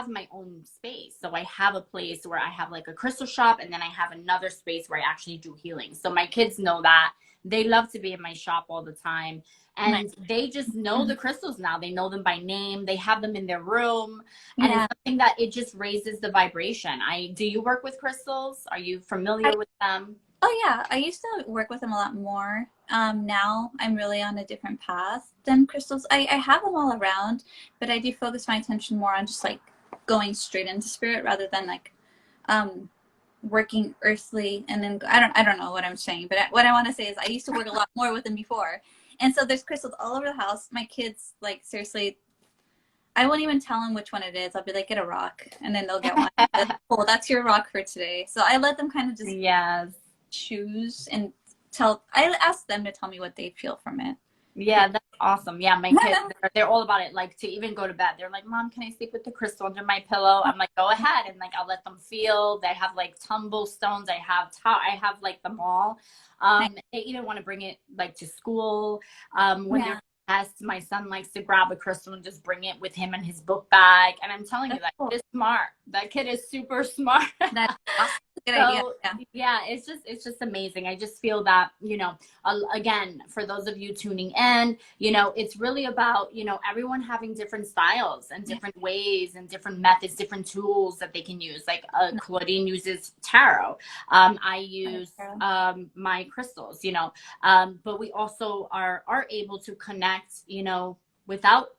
my own space. So I have a place where I have like a crystal shop, and then I have another space where I actually do healing. So my kids know that. They love to be in my shop all the time. And they just know the crystals now. They know them by name. They have them in their room. And it's something that it just raises the vibration. Do you work with crystals? Are you familiar with them? Oh yeah, I used to work with them a lot more. Now I'm really on a different path than crystals. I have them all around, but I do focus my attention more on just like going straight into spirit rather than like working earthly and then I don't know what I'm saying, but what I want to say is I used to work a lot more with them before. And so there's crystals all over the house. My kids, like, seriously, I won't even tell them which one it is. I'll be like, get a rock, and then they'll get one. Like, cool, that's your rock for today. So I let them kind of just choose and I ask them to tell me what they feel from it. Yeah, that's awesome. Yeah, my kids, they're all about it. Like, to even go to bed, they're like, Mom, can I sleep with the crystal under my pillow? I'm like, go ahead. And like, I'll let them feel. They have like tumble stones. I have like them all. They even want to bring it like to school. When they're tests, my son likes to grab a crystal and just bring it with him in his book bag. And I'm telling you, that kid is smart. That kid is super smart. That's awesome. Good idea. Yeah, it's just amazing. I just feel that, you know, again, for those of you tuning in, you know, it's really about, you know, everyone having different styles and different ways and different methods, different tools that they can use. Like Claudine uses tarot. I use my crystals, you know, but we also are able to connect, you know, without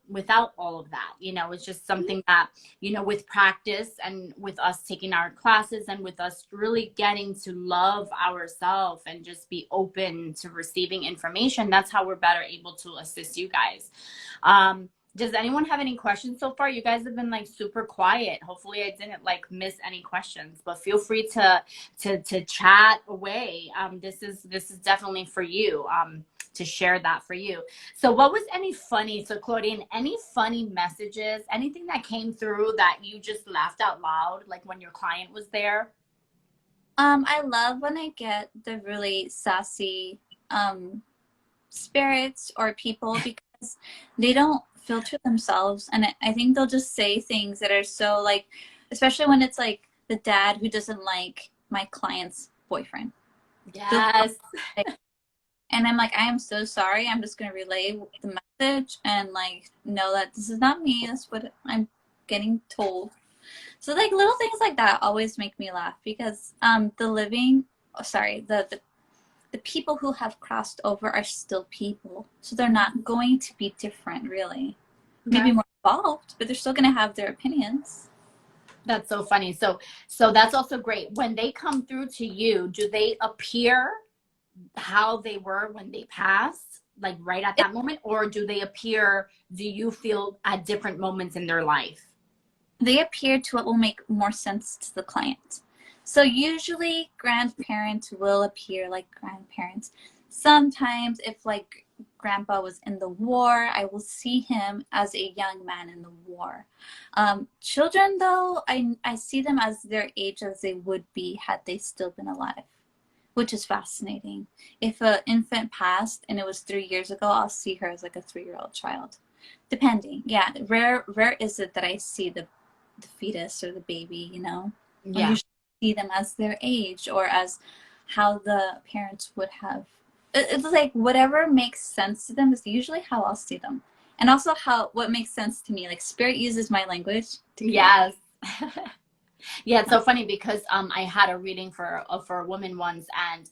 all of that. You know, it's just something that, you know, with practice and with us taking our classes and with us really getting to love ourselves and just be open to receiving information, that's how we're better able to assist you guys. Does anyone have any questions so far? You guys have been like super quiet. Hopefully I didn't like miss any questions, but feel free to chat away. This is definitely for you. To share that for you. So what was so Claudine, any funny messages, anything that came through that you just laughed out loud, like when your client was there? I love when I get the really sassy spirits or people because they don't filter themselves. And I think they'll just say things that are so like, especially when it's like the dad who doesn't like my client's boyfriend. Yes. And I'm like, I am so sorry. I'm just going to relay the message and like know that this is not me. That's what I'm getting told. So like little things like that always make me laugh because the people who have crossed over are still people. So they're not going to be different really. Maybe more involved, but they're still going to have their opinions. That's so funny. So that's also great. When they come through to you, do they appear how they were when they passed, like right at that moment, or do you feel at different moments in their life? They appear to what will make more sense to the client. So usually grandparents will appear like grandparents. Sometimes if like grandpa was in the war, I will see him as a young man in the war. Children though, I see them as their age as they would be had they still been alive, which is fascinating. If an infant passed and it was 3 years ago, I'll see her as like a 3-year-old child. Depending. Yeah, rare is it that I see the fetus or the baby, you know? Yeah. I usually see them as their age or as how the parents would have. It's like whatever makes sense to them is usually how I'll see them. And also what makes sense to me. Like spirit uses my language. Yes. Yeah, it's so funny because I had a reading for a woman once, and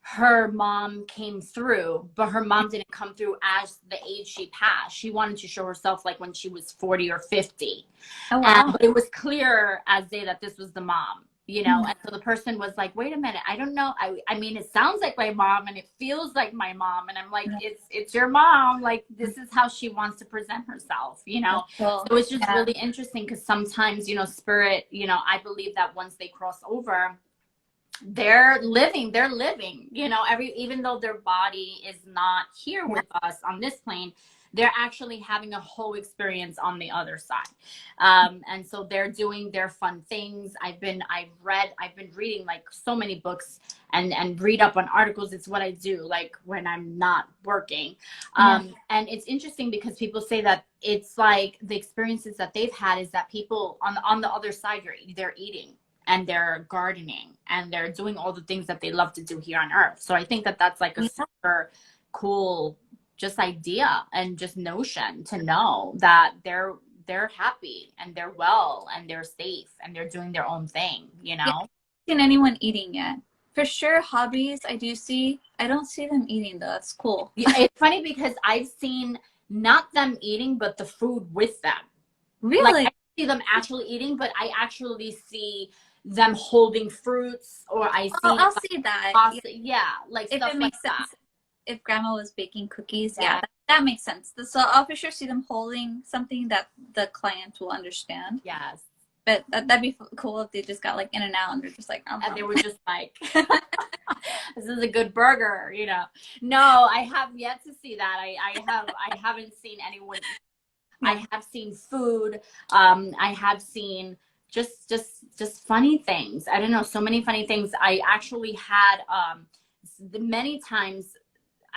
her mom came through, but her mom didn't come through as the age she passed. She wanted to show herself like when she was 40 or 50. Oh, wow. But it was clear as day that this was the mom, you know? And so the person was like, wait a minute, I don't know. I mean, it sounds like my mom and it feels like my mom. And I'm like, it's your mom. Like, this is how she wants to present herself, you know? Cool. So it's just really interesting because sometimes, you know, spirit, you know, I believe that once they cross over, they're living, you know, even though their body is not here with us on this plane, they're actually having a whole experience on the other side. And so they're doing their fun things. I've been reading like so many books and read up on articles. It's what I do, like when I'm not working. And it's interesting because people say that it's like the experiences that they've had is that people on the other side, they're eating and they're gardening and they're doing all the things that they love to do here on earth. So I think that that's like a super cool just idea and just notion to know that they're happy and they're well and they're safe and they're doing their own thing, you know? Yeah, I haven't seen anyone eating yet. For sure, hobbies I do see. I don't see them eating though. That's cool. Yeah, it's funny because I've seen not them eating, but the food with them. Really? Like I see them actually eating, but I actually see them holding fruits, or I see I'll see that. pasta, like If stuff it makes like sense. that. If grandma was baking cookies, Yeah. that makes sense. So I'll for sure see them holding something that the client will understand. Yes. But that'd be cool if they just got like in and out and they're just like, and they were just like, this is a good burger, you know. No, I have yet to see that. I haven't seen anyone. I have seen food. I have seen just funny things. I don't know, so many funny things. I actually had many times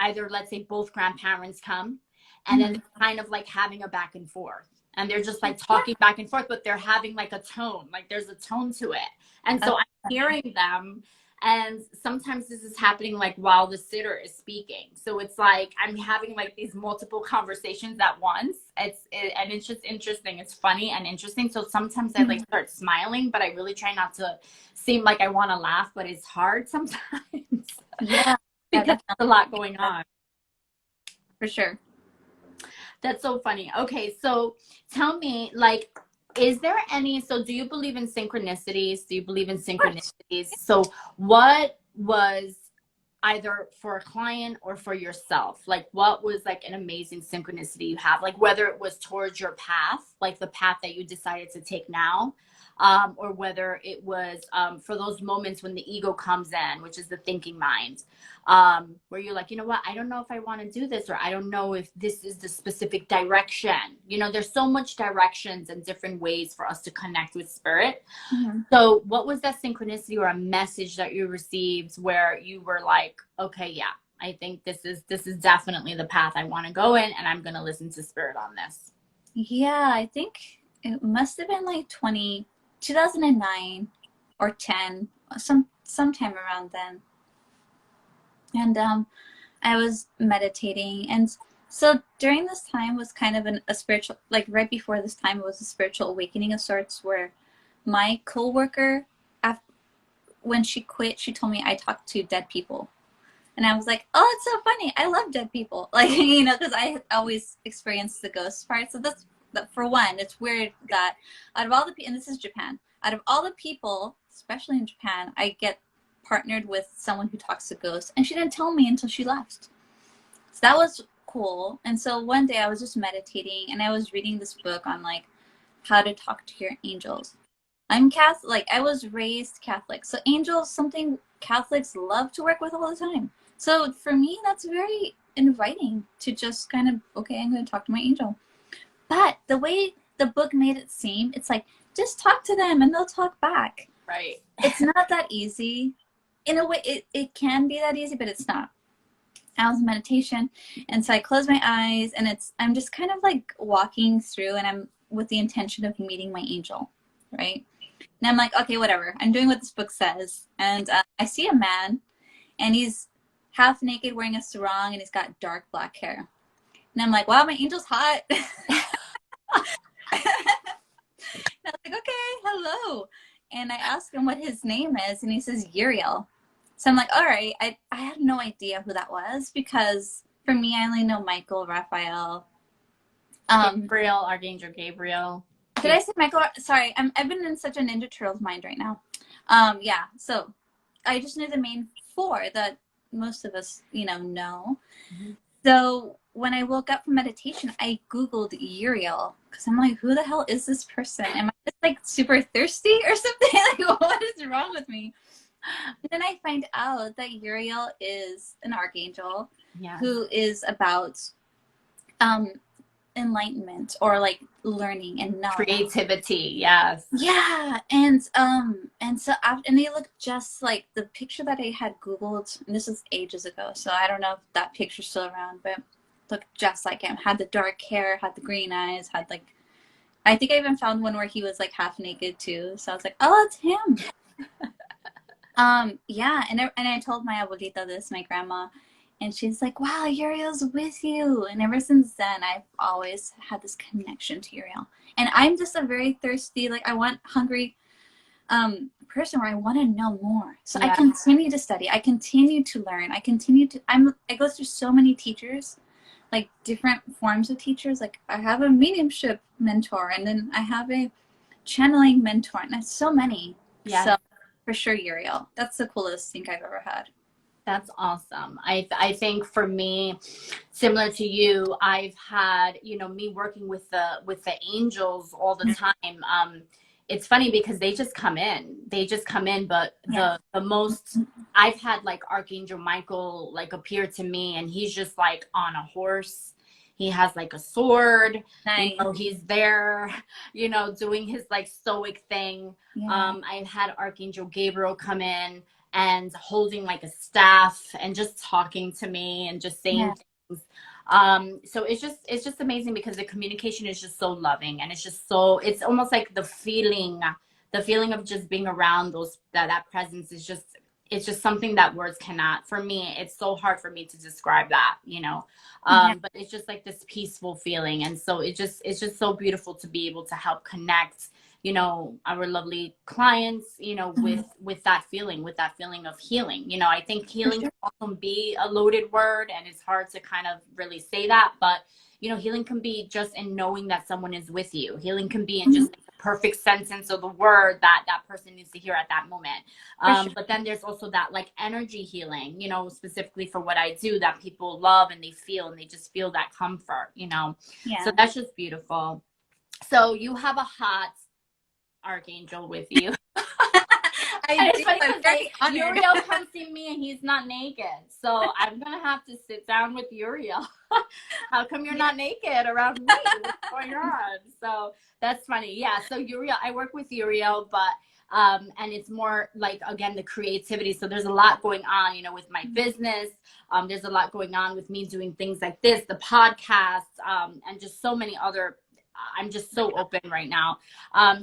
either, let's say, both grandparents come and then kind of like having a back and forth. And they're just like talking back and forth, but they're having like a tone, like there's a tone to it. And so I'm hearing them. And sometimes this is happening like while the sitter is speaking. So it's like I'm having like these multiple conversations at once. And it's just interesting. It's funny and interesting. So sometimes I like start smiling, but I really try not to seem like I want to laugh, but it's hard sometimes. Yeah. Because there's a lot going on. For sure. That's so funny. Okay, so tell me, like, is there any, so do you believe in synchronicities? Do you believe in synchronicities? So what was either for a client or for yourself, like what was like an amazing synchronicity you have, like whether it was towards your path, like the path that you decided to take now, or whether it was for those moments when the ego comes in, which is the thinking mind, where you're like, you know what, I don't know if I want to do this, or I don't know if this is the specific direction. You know, there's so much directions and different ways for us to connect with spirit. So what was that synchronicity or a message that you received where you were like, okay, yeah, I think this is definitely the path I want to go in, and I'm going to listen to spirit on this? Yeah, I think it must have been like 2009 or 10, sometime around then. And I was meditating, and so during this time was kind of a spiritual, like right before this time, it was a spiritual awakening of sorts, where my coworker, when she quit, she told me I talked to dead people. And I was like, oh, it's so funny. I love dead people. Like, you know, because I always experienced the ghost part. So that's, for one, it's weird that out of all the people, and this is Japan, out of all the people, especially in Japan, I get partnered with someone who talks to ghosts. And she didn't tell me until she left. So that was cool. And so one day I was just meditating and I was reading this book on like how to talk to your angels. I'm Catholic, like I was raised Catholic. So angels, something Catholics love to work with all the time. So for me, that's very inviting to just kind of, okay, I'm going to talk to my angel. But the way the book made it seem, it's like, just talk to them and they'll talk back. Right. It's not that easy. In a way, it can be that easy, but it's not. I was in meditation, and so I close my eyes, and I'm just kind of like walking through, and I'm with the intention of meeting my angel, right? And I'm like, okay, whatever. I'm doing what this book says. And I see a man, and he's half naked, wearing a sarong, and he's got dark black hair. And I'm like, wow, my angel's hot. And I was like, okay, hello. And I asked him what his name is, and he says Uriel. So I'm like, all right. I had no idea who that was, because for me, I only know Michael, Raphael. Gabriel, Archangel Gabriel. Did I say Michael? Sorry, I've been in such a Ninja Turtles mind right now. Yeah, so I just knew the main four that most of us, you know. So when I woke up from meditation, I Googled Uriel, because I'm like, who the hell is this person? Am I just like super thirsty or something? Like, what is wrong with me? And then I find out that Uriel is an archangel who is about enlightenment or like learning and knowledge. Creativity, yes. Yeah, and so and they look just like the picture that I had Googled, and this was ages ago, so I don't know if that picture's still around, but looked just like him. Had the dark hair, had the green eyes, had like, I think I even found one where he was like half naked too. So I was like, oh, it's him. Yeah, and I told my abuelita this, my grandma, and she's like, wow, Uriel's with you. And ever since then, I've always had this connection to Uriel. And I'm just a very thirsty, like hungry person where I want to know more. So yeah. I continue to study. I continue to learn. I go through so many teachers, like different forms of teachers. Like I have a mediumship mentor, and then I have a channeling mentor, and that's so many. Yeah. So for sure, Uriel, that's the coolest thing I've ever had. That's awesome. I think for me, similar to you, I've had, you know, me working with the angels all the time. It's funny because they just come in, but yeah. the most I've had, like, Archangel Michael like appear to me, and he's just like on a horse. He has like a sword. Nice. You know, he's there, you know, doing his like stoic thing. Yeah. I've had Archangel Gabriel come in and holding like a staff and just talking to me and just saying things. So it's just amazing because the communication is just so loving, and it's almost like the feeling of just being around that presence is just, it's just something that words cannot. For me, it's so hard for me to describe that, you know. But it's just like this peaceful feeling, and so it's just so beautiful to be able to help connect, you know, our lovely clients, you know, with that feeling of healing. You know, I think healing can often be a loaded word, and it's hard to kind of really say that, but you know, healing can be just in knowing that someone is with you. Healing can be in just like the perfect sentence of the word that person needs to hear at that moment. But then there's also that like energy healing, you know, specifically for what I do, that people love and they feel, and they just feel that comfort, you know. Yeah. So that's just beautiful. So you have a hot archangel with you. Uriel comes see me and he's not naked, so I'm gonna have to sit down with Uriel. How come you're not naked around me? What's going on? So that's funny. Yeah, so Uriel, I work with Uriel, but and it's more like, again, the creativity. So there's a lot going on, you know, with my business. There's a lot going on with me doing things like this, the podcast, and just so many other. I'm just so open right now.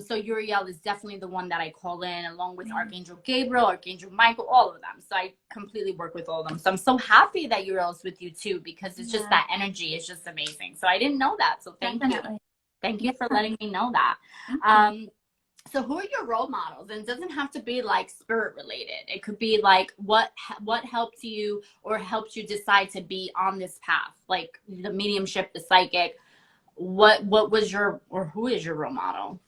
So Uriel is definitely the one that I call in, along with Archangel Gabriel, Archangel Michael, all of them. So I completely work with all of them. So I'm so happy that Uriel is with you too, because it's just that energy is just amazing. So I didn't know that. So thank you. Thank you for letting me know that. So who are your role models? And it doesn't have to be like spirit related. It could be like what helped you or helped you decide to be on this path, like the mediumship, the psychic. What was your, or who is your role model?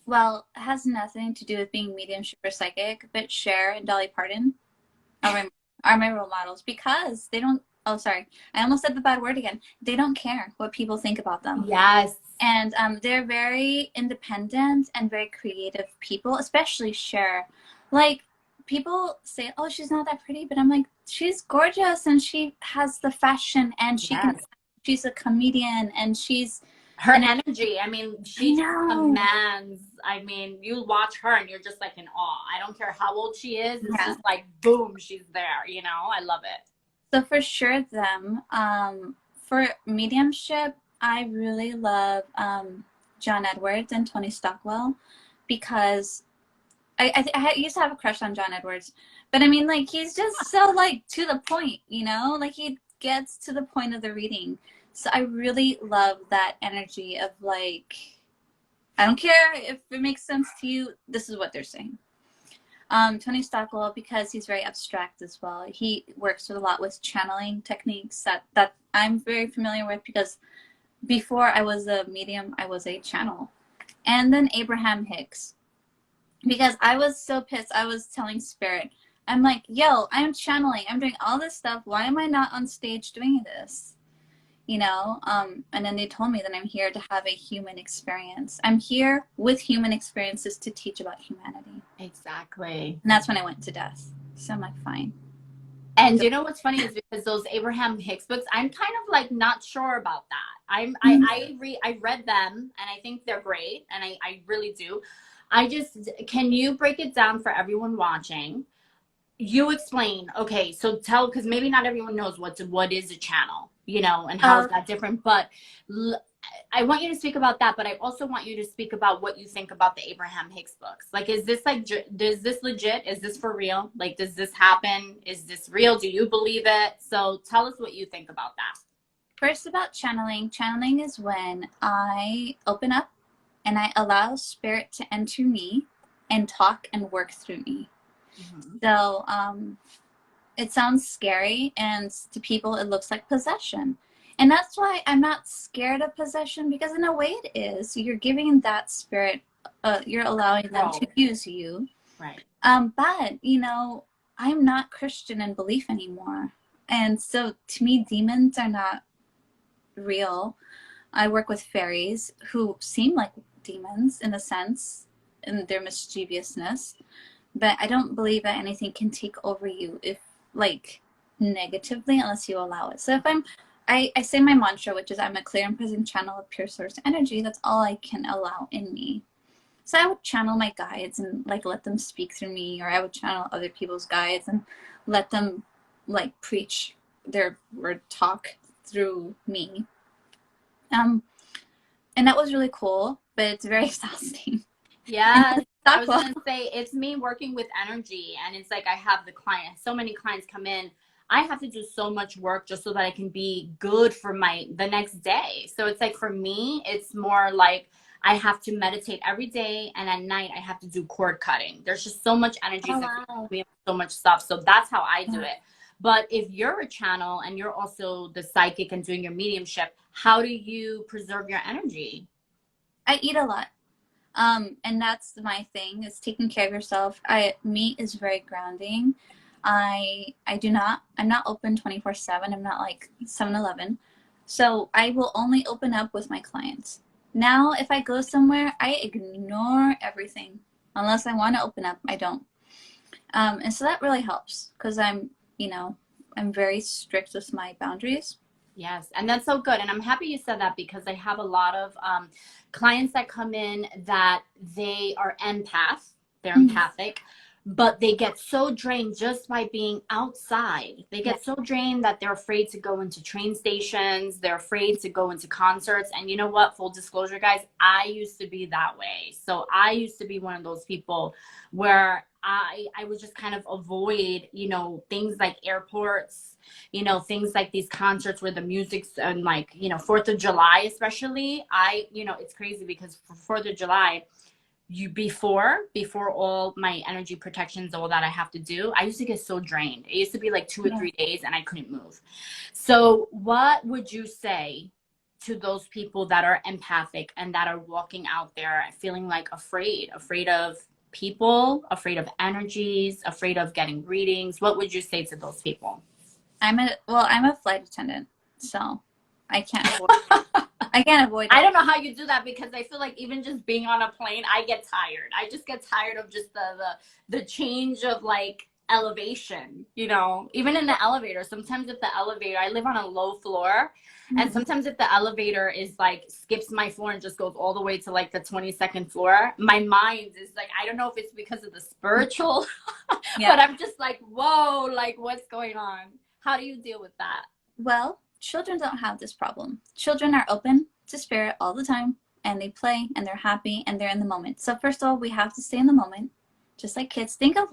Well, it has nothing to do with being mediumship or psychic, but Cher and Dolly Parton are my role models, because they don't, oh, sorry, I almost said the bad word again. They don't care what people think about them. Yes. And they're very independent and very creative people, especially Cher. Like, people say, oh, she's not that pretty, but I'm like, she's gorgeous, and she has the fashion, and she can, she's a comedian, and she's her energy. I mean, she commands. I mean, you watch her and you're just like in awe. I don't care how old she is. It's just like, boom, she's there. You know, I love it. So for sure, them. For mediumship, I really love John Edwards and Tony Stockwell, because I used to have a crush on John Edwards, but I mean, like, he's just so like to the point, you know, like he gets to the point of the reading. So I really love that energy of like, I don't care if it makes sense to you, this is what they're saying. Tony Stockwell, because he's very abstract as well. He works with a lot with channeling techniques that I'm very familiar with, because before I was a medium, I was a channel. And then Abraham Hicks, because I was so pissed. I was telling Spirit, I'm like, yo, I'm channeling, I'm doing all this stuff. Why am I not on stage doing this? You know, and then they told me that I'm here to have a human experience. I'm here with human experiences to teach about humanity. Exactly. And that's when I went to death. So I'm like, fine. And you know what's funny is because those Abraham Hicks books, I'm kind of like not sure about that. I read them and I think they're great, and I really do. Can you break it down for everyone watching? You explain, okay, so because maybe not everyone knows what is a channel, you know, and how is that different, but I want you to speak about that, but I also want you to speak about what you think about the Abraham Hicks books. Like, is this legit? Is this for real? Like, does this happen? Is this real? Do you believe it? So tell us what you think about that. First, about channeling. Channeling is when I open up and I allow spirit to enter me and talk and work through me. Mm-hmm. So it sounds scary, and to people it looks like possession. And that's why I'm not scared of possession, because in a way it is. You're giving that spirit, you're allowing them to use you. Right. But, you know, I'm not Christian in belief anymore. And so to me, demons are not real. I work with fairies who seem like demons in a sense, in their mischievousness. But I don't believe that anything can take over you, if, like, negatively, unless you allow it. So if I say my mantra, which is I'm a clear and present channel of pure source energy. That's all I can allow in me. So I would channel my guides and like let them speak through me, or I would channel other people's guides and let them like preach their word, talk through me. And that was really cool, but it's very exhausting. Yeah, I was gonna say, it's me working with energy, and it's like I have so many clients come in. I have to do so much work just so that I can be good for the next day. So it's like, for me, it's more like I have to meditate every day, and at night I have to do cord cutting. There's just so much energy, so much stuff. So that's how I do it. But if you're a channel and you're also the psychic and doing your mediumship, how do you preserve your energy? I eat a lot. And that's my thing, is taking care of yourself. Meat is very grounding. I'm not open 24/7. I'm not like 7-Eleven. So I will only open up with my clients. Now, if I go somewhere, I ignore everything. Unless I want to open up, I don't. And so that really helps, because I'm very strict with my boundaries. Yes, and that's so good. And I'm happy you said that, because I have a lot of clients that come in that they are empath. They're empathic, but they get so drained just by being outside. They get so drained that they're afraid to go into train stations. They're afraid to go into concerts. And you know what? Full disclosure, guys, I used to be that way. So I used to be one of those people where I would just kind of avoid, things like airports, things like these concerts where the music's and 4th of July, especially. It's crazy, because for 4th of July, before all my energy protections, all that I have to do, I used to get so drained. It used to be like 2 or 3 days and I couldn't move. So what would you say to those people that are empathic and that are walking out there feeling like afraid of people, afraid of energies, afraid of getting readings? What would you say to those people? I'm a flight attendant, so I can't avoid it. I don't know how you do that, because I feel like even just being on a plane, I get tired. I just get tired of just the change of like elevation, even in the elevator. Sometimes if the elevator, I live on a low floor, and sometimes if the elevator is like skips my floor and just goes all the way to like the 22nd floor, my mind is like, I don't know if it's because of the spiritual, but I'm just like, whoa, like what's going on? How do you deal with that? Well, children don't have this problem. Children are open to spirit all the time, and they play, and they're happy, and they're in the moment. So first of all, we have to stay in the moment, just like kids. Think of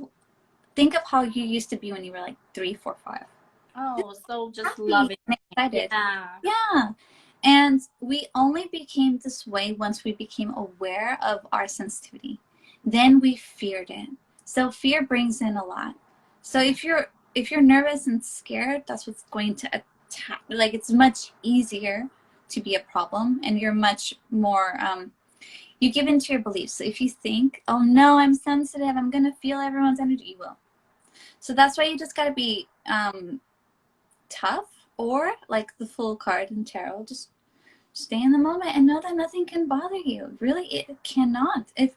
how you used to be when you were like 3, 4, 5. Oh, so just loving and excited. Yeah. And we only became this way once we became aware of our sensitivity. Then we feared it. So fear brings in a lot. So if you're nervous and scared, that's what's going to attack. Like, it's much easier to be a problem, and you're much more you give into your beliefs. So if you think, oh no, I'm sensitive, I'm gonna feel everyone's energy, you will. So that's why you just gotta be tough, or like the Fool card in tarot, just stay in the moment and know that nothing can bother you. Really, it cannot. If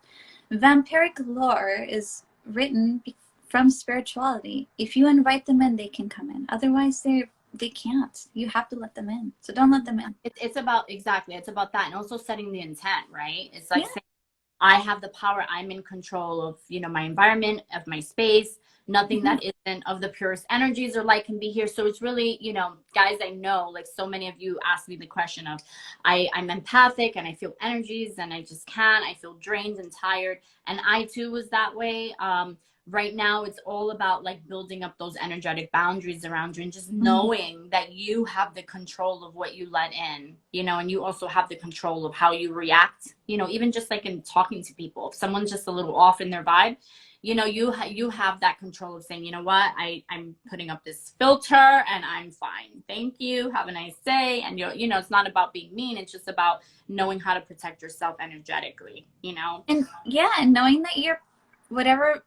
vampiric lore is written from spirituality, if you invite them in, they can come in. Otherwise, they're they can't. You have to let them in. So don't let them in. It's about, exactly, it's about that. And also setting the intent, right? It's like Yeah. saying, I have the power. I'm in control of, you know, my environment, of my space. Nothing that isn't of the purest energies or light can be here. So it's really, you know, guys, I know like so many of you ask me the question of, I'm empathic and I feel energies and I just can't. I feel drained and tired. And I too was that way. Right now it's all about like building up those energetic boundaries around you and just knowing that you have the control of what you let in, you know, and you also have the control of how you react, you know, even just like in talking to people. If someone's just a little off in their vibe, you know, you have that control of saying, you know what, I'm putting up this filter and I'm fine, thank you, have a nice day. And you know, it's not about being mean, it's just about knowing how to protect yourself energetically, you know. And yeah, and knowing that you're, whatever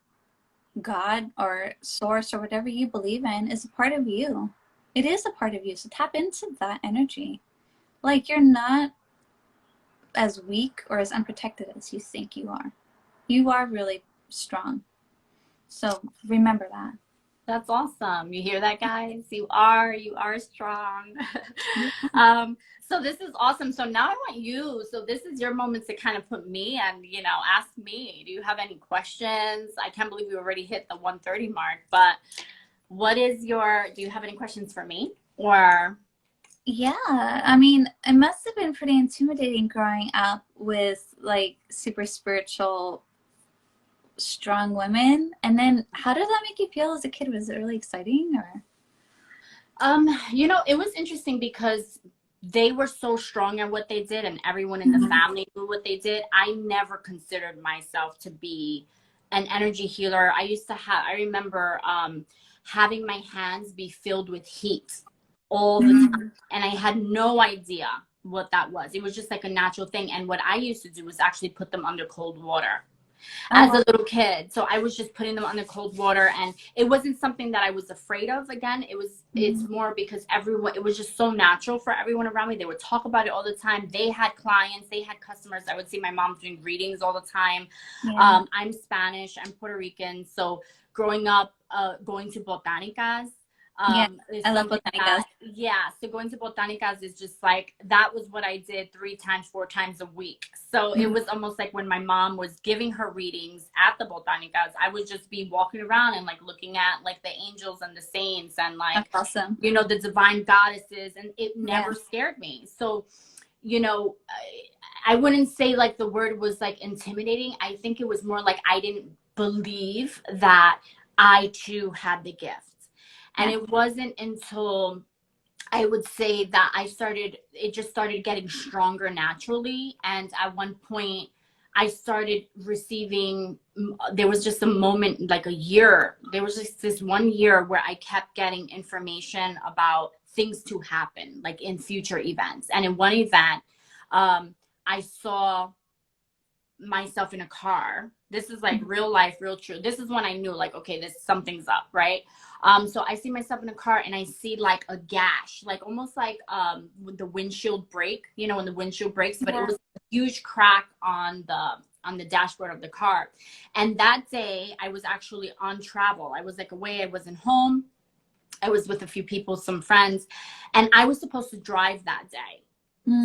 God or source or whatever you believe in is a part of you. It is a part of you. So tap into that energy. Like, you're not as weak or as unprotected as you think you are. You are really strong. So remember that. That's awesome. You hear that, guys? You are strong. So this is awesome. So now I want you, so this is your moment to kind of put me and, you know, ask me, do you have any questions? I can't believe we already hit the 1:30 mark, but do you have any questions for me? Or yeah, I mean, it must have been pretty intimidating growing up with like super spiritual, strong women. And then how did that make you feel as a kid? Was it really exciting or? you know, it was interesting because they were so strong at what they did and everyone in the family knew what they did. I never considered myself to be an energy healer. I remember having my hands be filled with heat all the time. And I had no idea what that was. It was just like a natural thing. And what I used to do was actually put them under cold water as a little kid. So I was just putting them under cold water, and it wasn't something that I was afraid of. Again, it's more because it was just so natural for everyone around me. They would talk about it all the time. They had clients, they had customers. I would see my mom doing readings all the time. Yeah. I'm Spanish, I'm Puerto Rican. So growing up, going to botanicas, Yeah, I love botanicas. So going to botanicas is just like, that was what I did 3 times, 4 times a week. So it was almost like when my mom was giving her readings at the botanicas, I would just be walking around and like looking at like the angels and the saints and like, that's awesome. you know, the divine goddesses, and it never scared me. So, you know, I wouldn't say like the word was like intimidating. I think it was more like I didn't believe that I too had the gift. And it wasn't until I would say that it just started getting stronger naturally. And at one point I started receiving, there was just a moment, like a year, there was just this 1 year where I kept getting information about things to happen, like in future events. And in one event, I saw myself in a car. This is like real life, real true. This is when I knew like, okay, something's up, right? So I see myself in a car and I see like a gash, like almost like with the windshield break, you know, when the windshield breaks, but it was a huge crack on the dashboard of the car. And that day I was actually on travel. I was like away, I wasn't home. I was with a few people, some friends, and I was supposed to drive that day.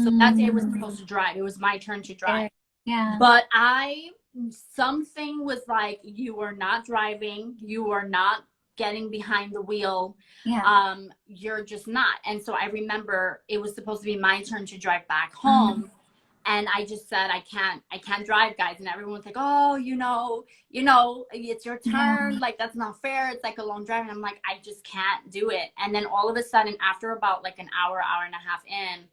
So that day I was supposed to drive. It was my turn to drive. Yeah. But something was like, you are not driving, you are not getting behind the wheel. Yeah. You're just not. And so I remember it was supposed to be my turn to drive back home. And I just said, I can't drive, guys. And everyone was like, oh, you know, it's your turn. Like, that's not fair. It's like a long drive. And I'm like, I just can't do it. And then all of a sudden, after about like an hour and a half in,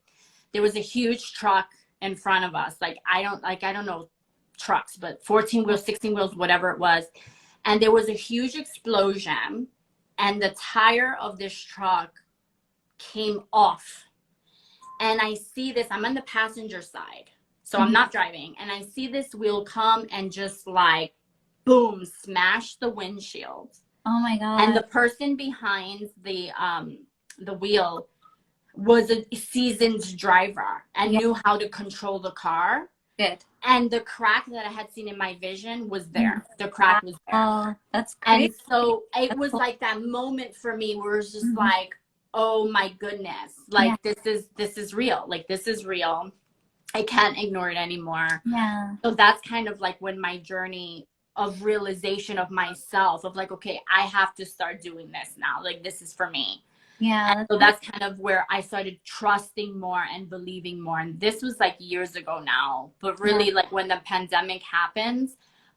there was a huge truck in front of us. I don't know trucks, but 14 wheels, 16 wheels, whatever it was. And there was a huge explosion and the tire of this truck came off. And I see this, I'm on the passenger side, so I'm not driving. And I see this wheel come and just like, boom, smash the windshield. Oh my God. And the person behind the wheel was a seasoned driver and knew how to control the car. Good. And the crack that I had seen in my vision was there. The crack was there. Oh, that's crazy. And so it was like that moment for me where it's just like, oh my goodness, like this is real. Like this is real. I can't ignore it anymore. Yeah. So that's kind of like when my journey of realization of myself of like, okay, I have to start doing this now. Like this is for me. Yeah. And so that's kind of where I started trusting more and believing more. And this was like years ago now, but really like when the pandemic happened,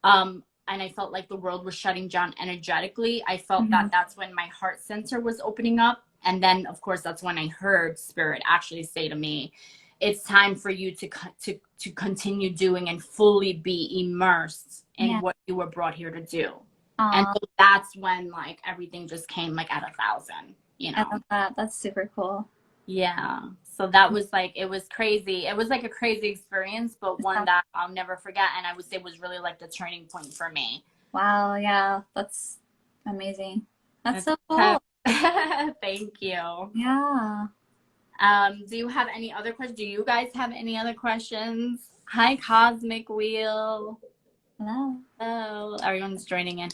and I felt like the world was shutting down energetically, I felt that that's when my heart center was opening up. And then of course, that's when I heard spirit actually say to me, it's time for you to continue doing and fully be immersed in what you were brought here to do. And so that's when like everything just came like at 1,000, you know. I love that. That's super cool. Yeah. So that was like, it was crazy. It was like a crazy experience, but one that I'll never forget. And I would say was really like the turning point for me. Wow. Yeah. That's amazing. That's so cool. Thank you. Yeah. Do you have any other questions? Do you guys have any other questions? Hi, Cosmic Wheel. Hello. Hello. Everyone's joining in.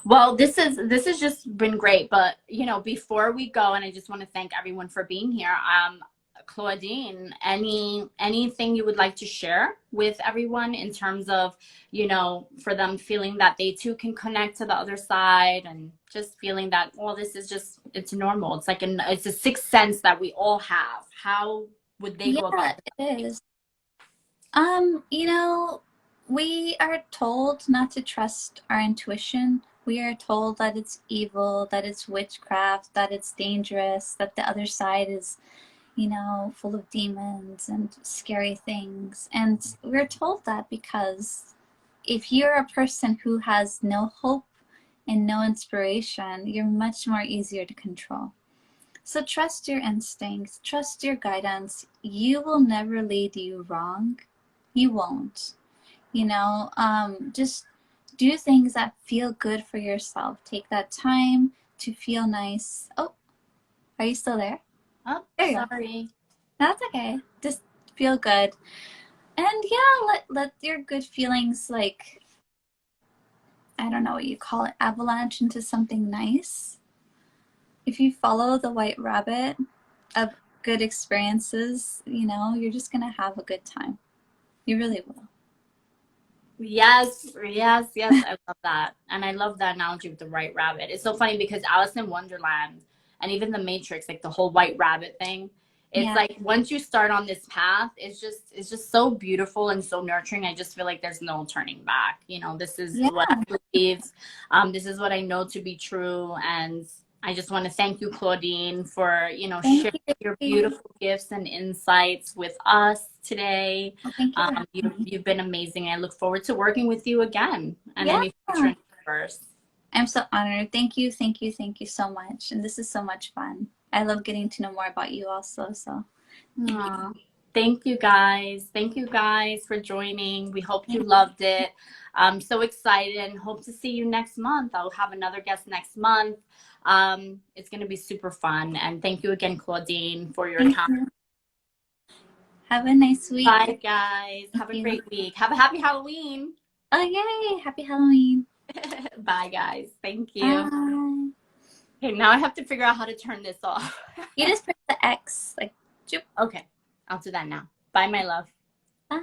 Well, this has just been great, but you know, before we go, and I just want to thank everyone for being here. Claudine, anything you would like to share with everyone in terms of, you know, for them feeling that they too can connect to the other side and just feeling that, well, this is just, it's normal. It's like it's a sixth sense that we all have. How would they go about it? It is. You know, we are told not to trust our intuition. We are told that it's evil, that it's witchcraft, that it's dangerous, that the other side is, you know, full of demons and scary things. And we're told that because if you're a person who has no hope and no inspiration, you're much more easier to control. So trust your instincts, trust your guidance. You will never lead you wrong. You won't. You know, just do things that feel good for yourself. Take that time to feel nice. Oh, are you still there? Oh, There sorry. That's okay. Just feel good. And yeah, let your good feelings, like, I don't know what you call it, avalanche into something nice. If you follow the white rabbit of good experiences, you know, you're just going to have a good time. You really will. Yes, yes, yes. I love that. And I love that analogy with the white rabbit. It's so funny because Alice in Wonderland and even the Matrix, like the whole white rabbit thing, it's like once you start on this path, it's just so beautiful and so nurturing. I just feel like there's no turning back. You know, this is what I believe. This is what I know to be true. And I just want to thank you, Claudine, for, you know, sharing your beautiful gifts and insights with us today. You've been amazing. I look forward to working with you again and any future endeavors. I'm so honored. Thank you, thank you, thank you so much. And this is so much fun. I love getting to know more about you also. So thank you guys. Thank you guys for joining. We hope you loved it. I'm so excited and hope to see you next month. I'll have another guest next month. It's going to be super fun. And thank you again, Claudine, for your time. Have a nice week. Bye, guys. Have a great week. Have a happy Halloween. Oh, yay. Happy Halloween. Bye, guys. Thank you. Bye. Okay, now I have to figure out how to turn this off. You just press the X. Like, zoop. Okay, I'll do that now. Bye, my love. Bye.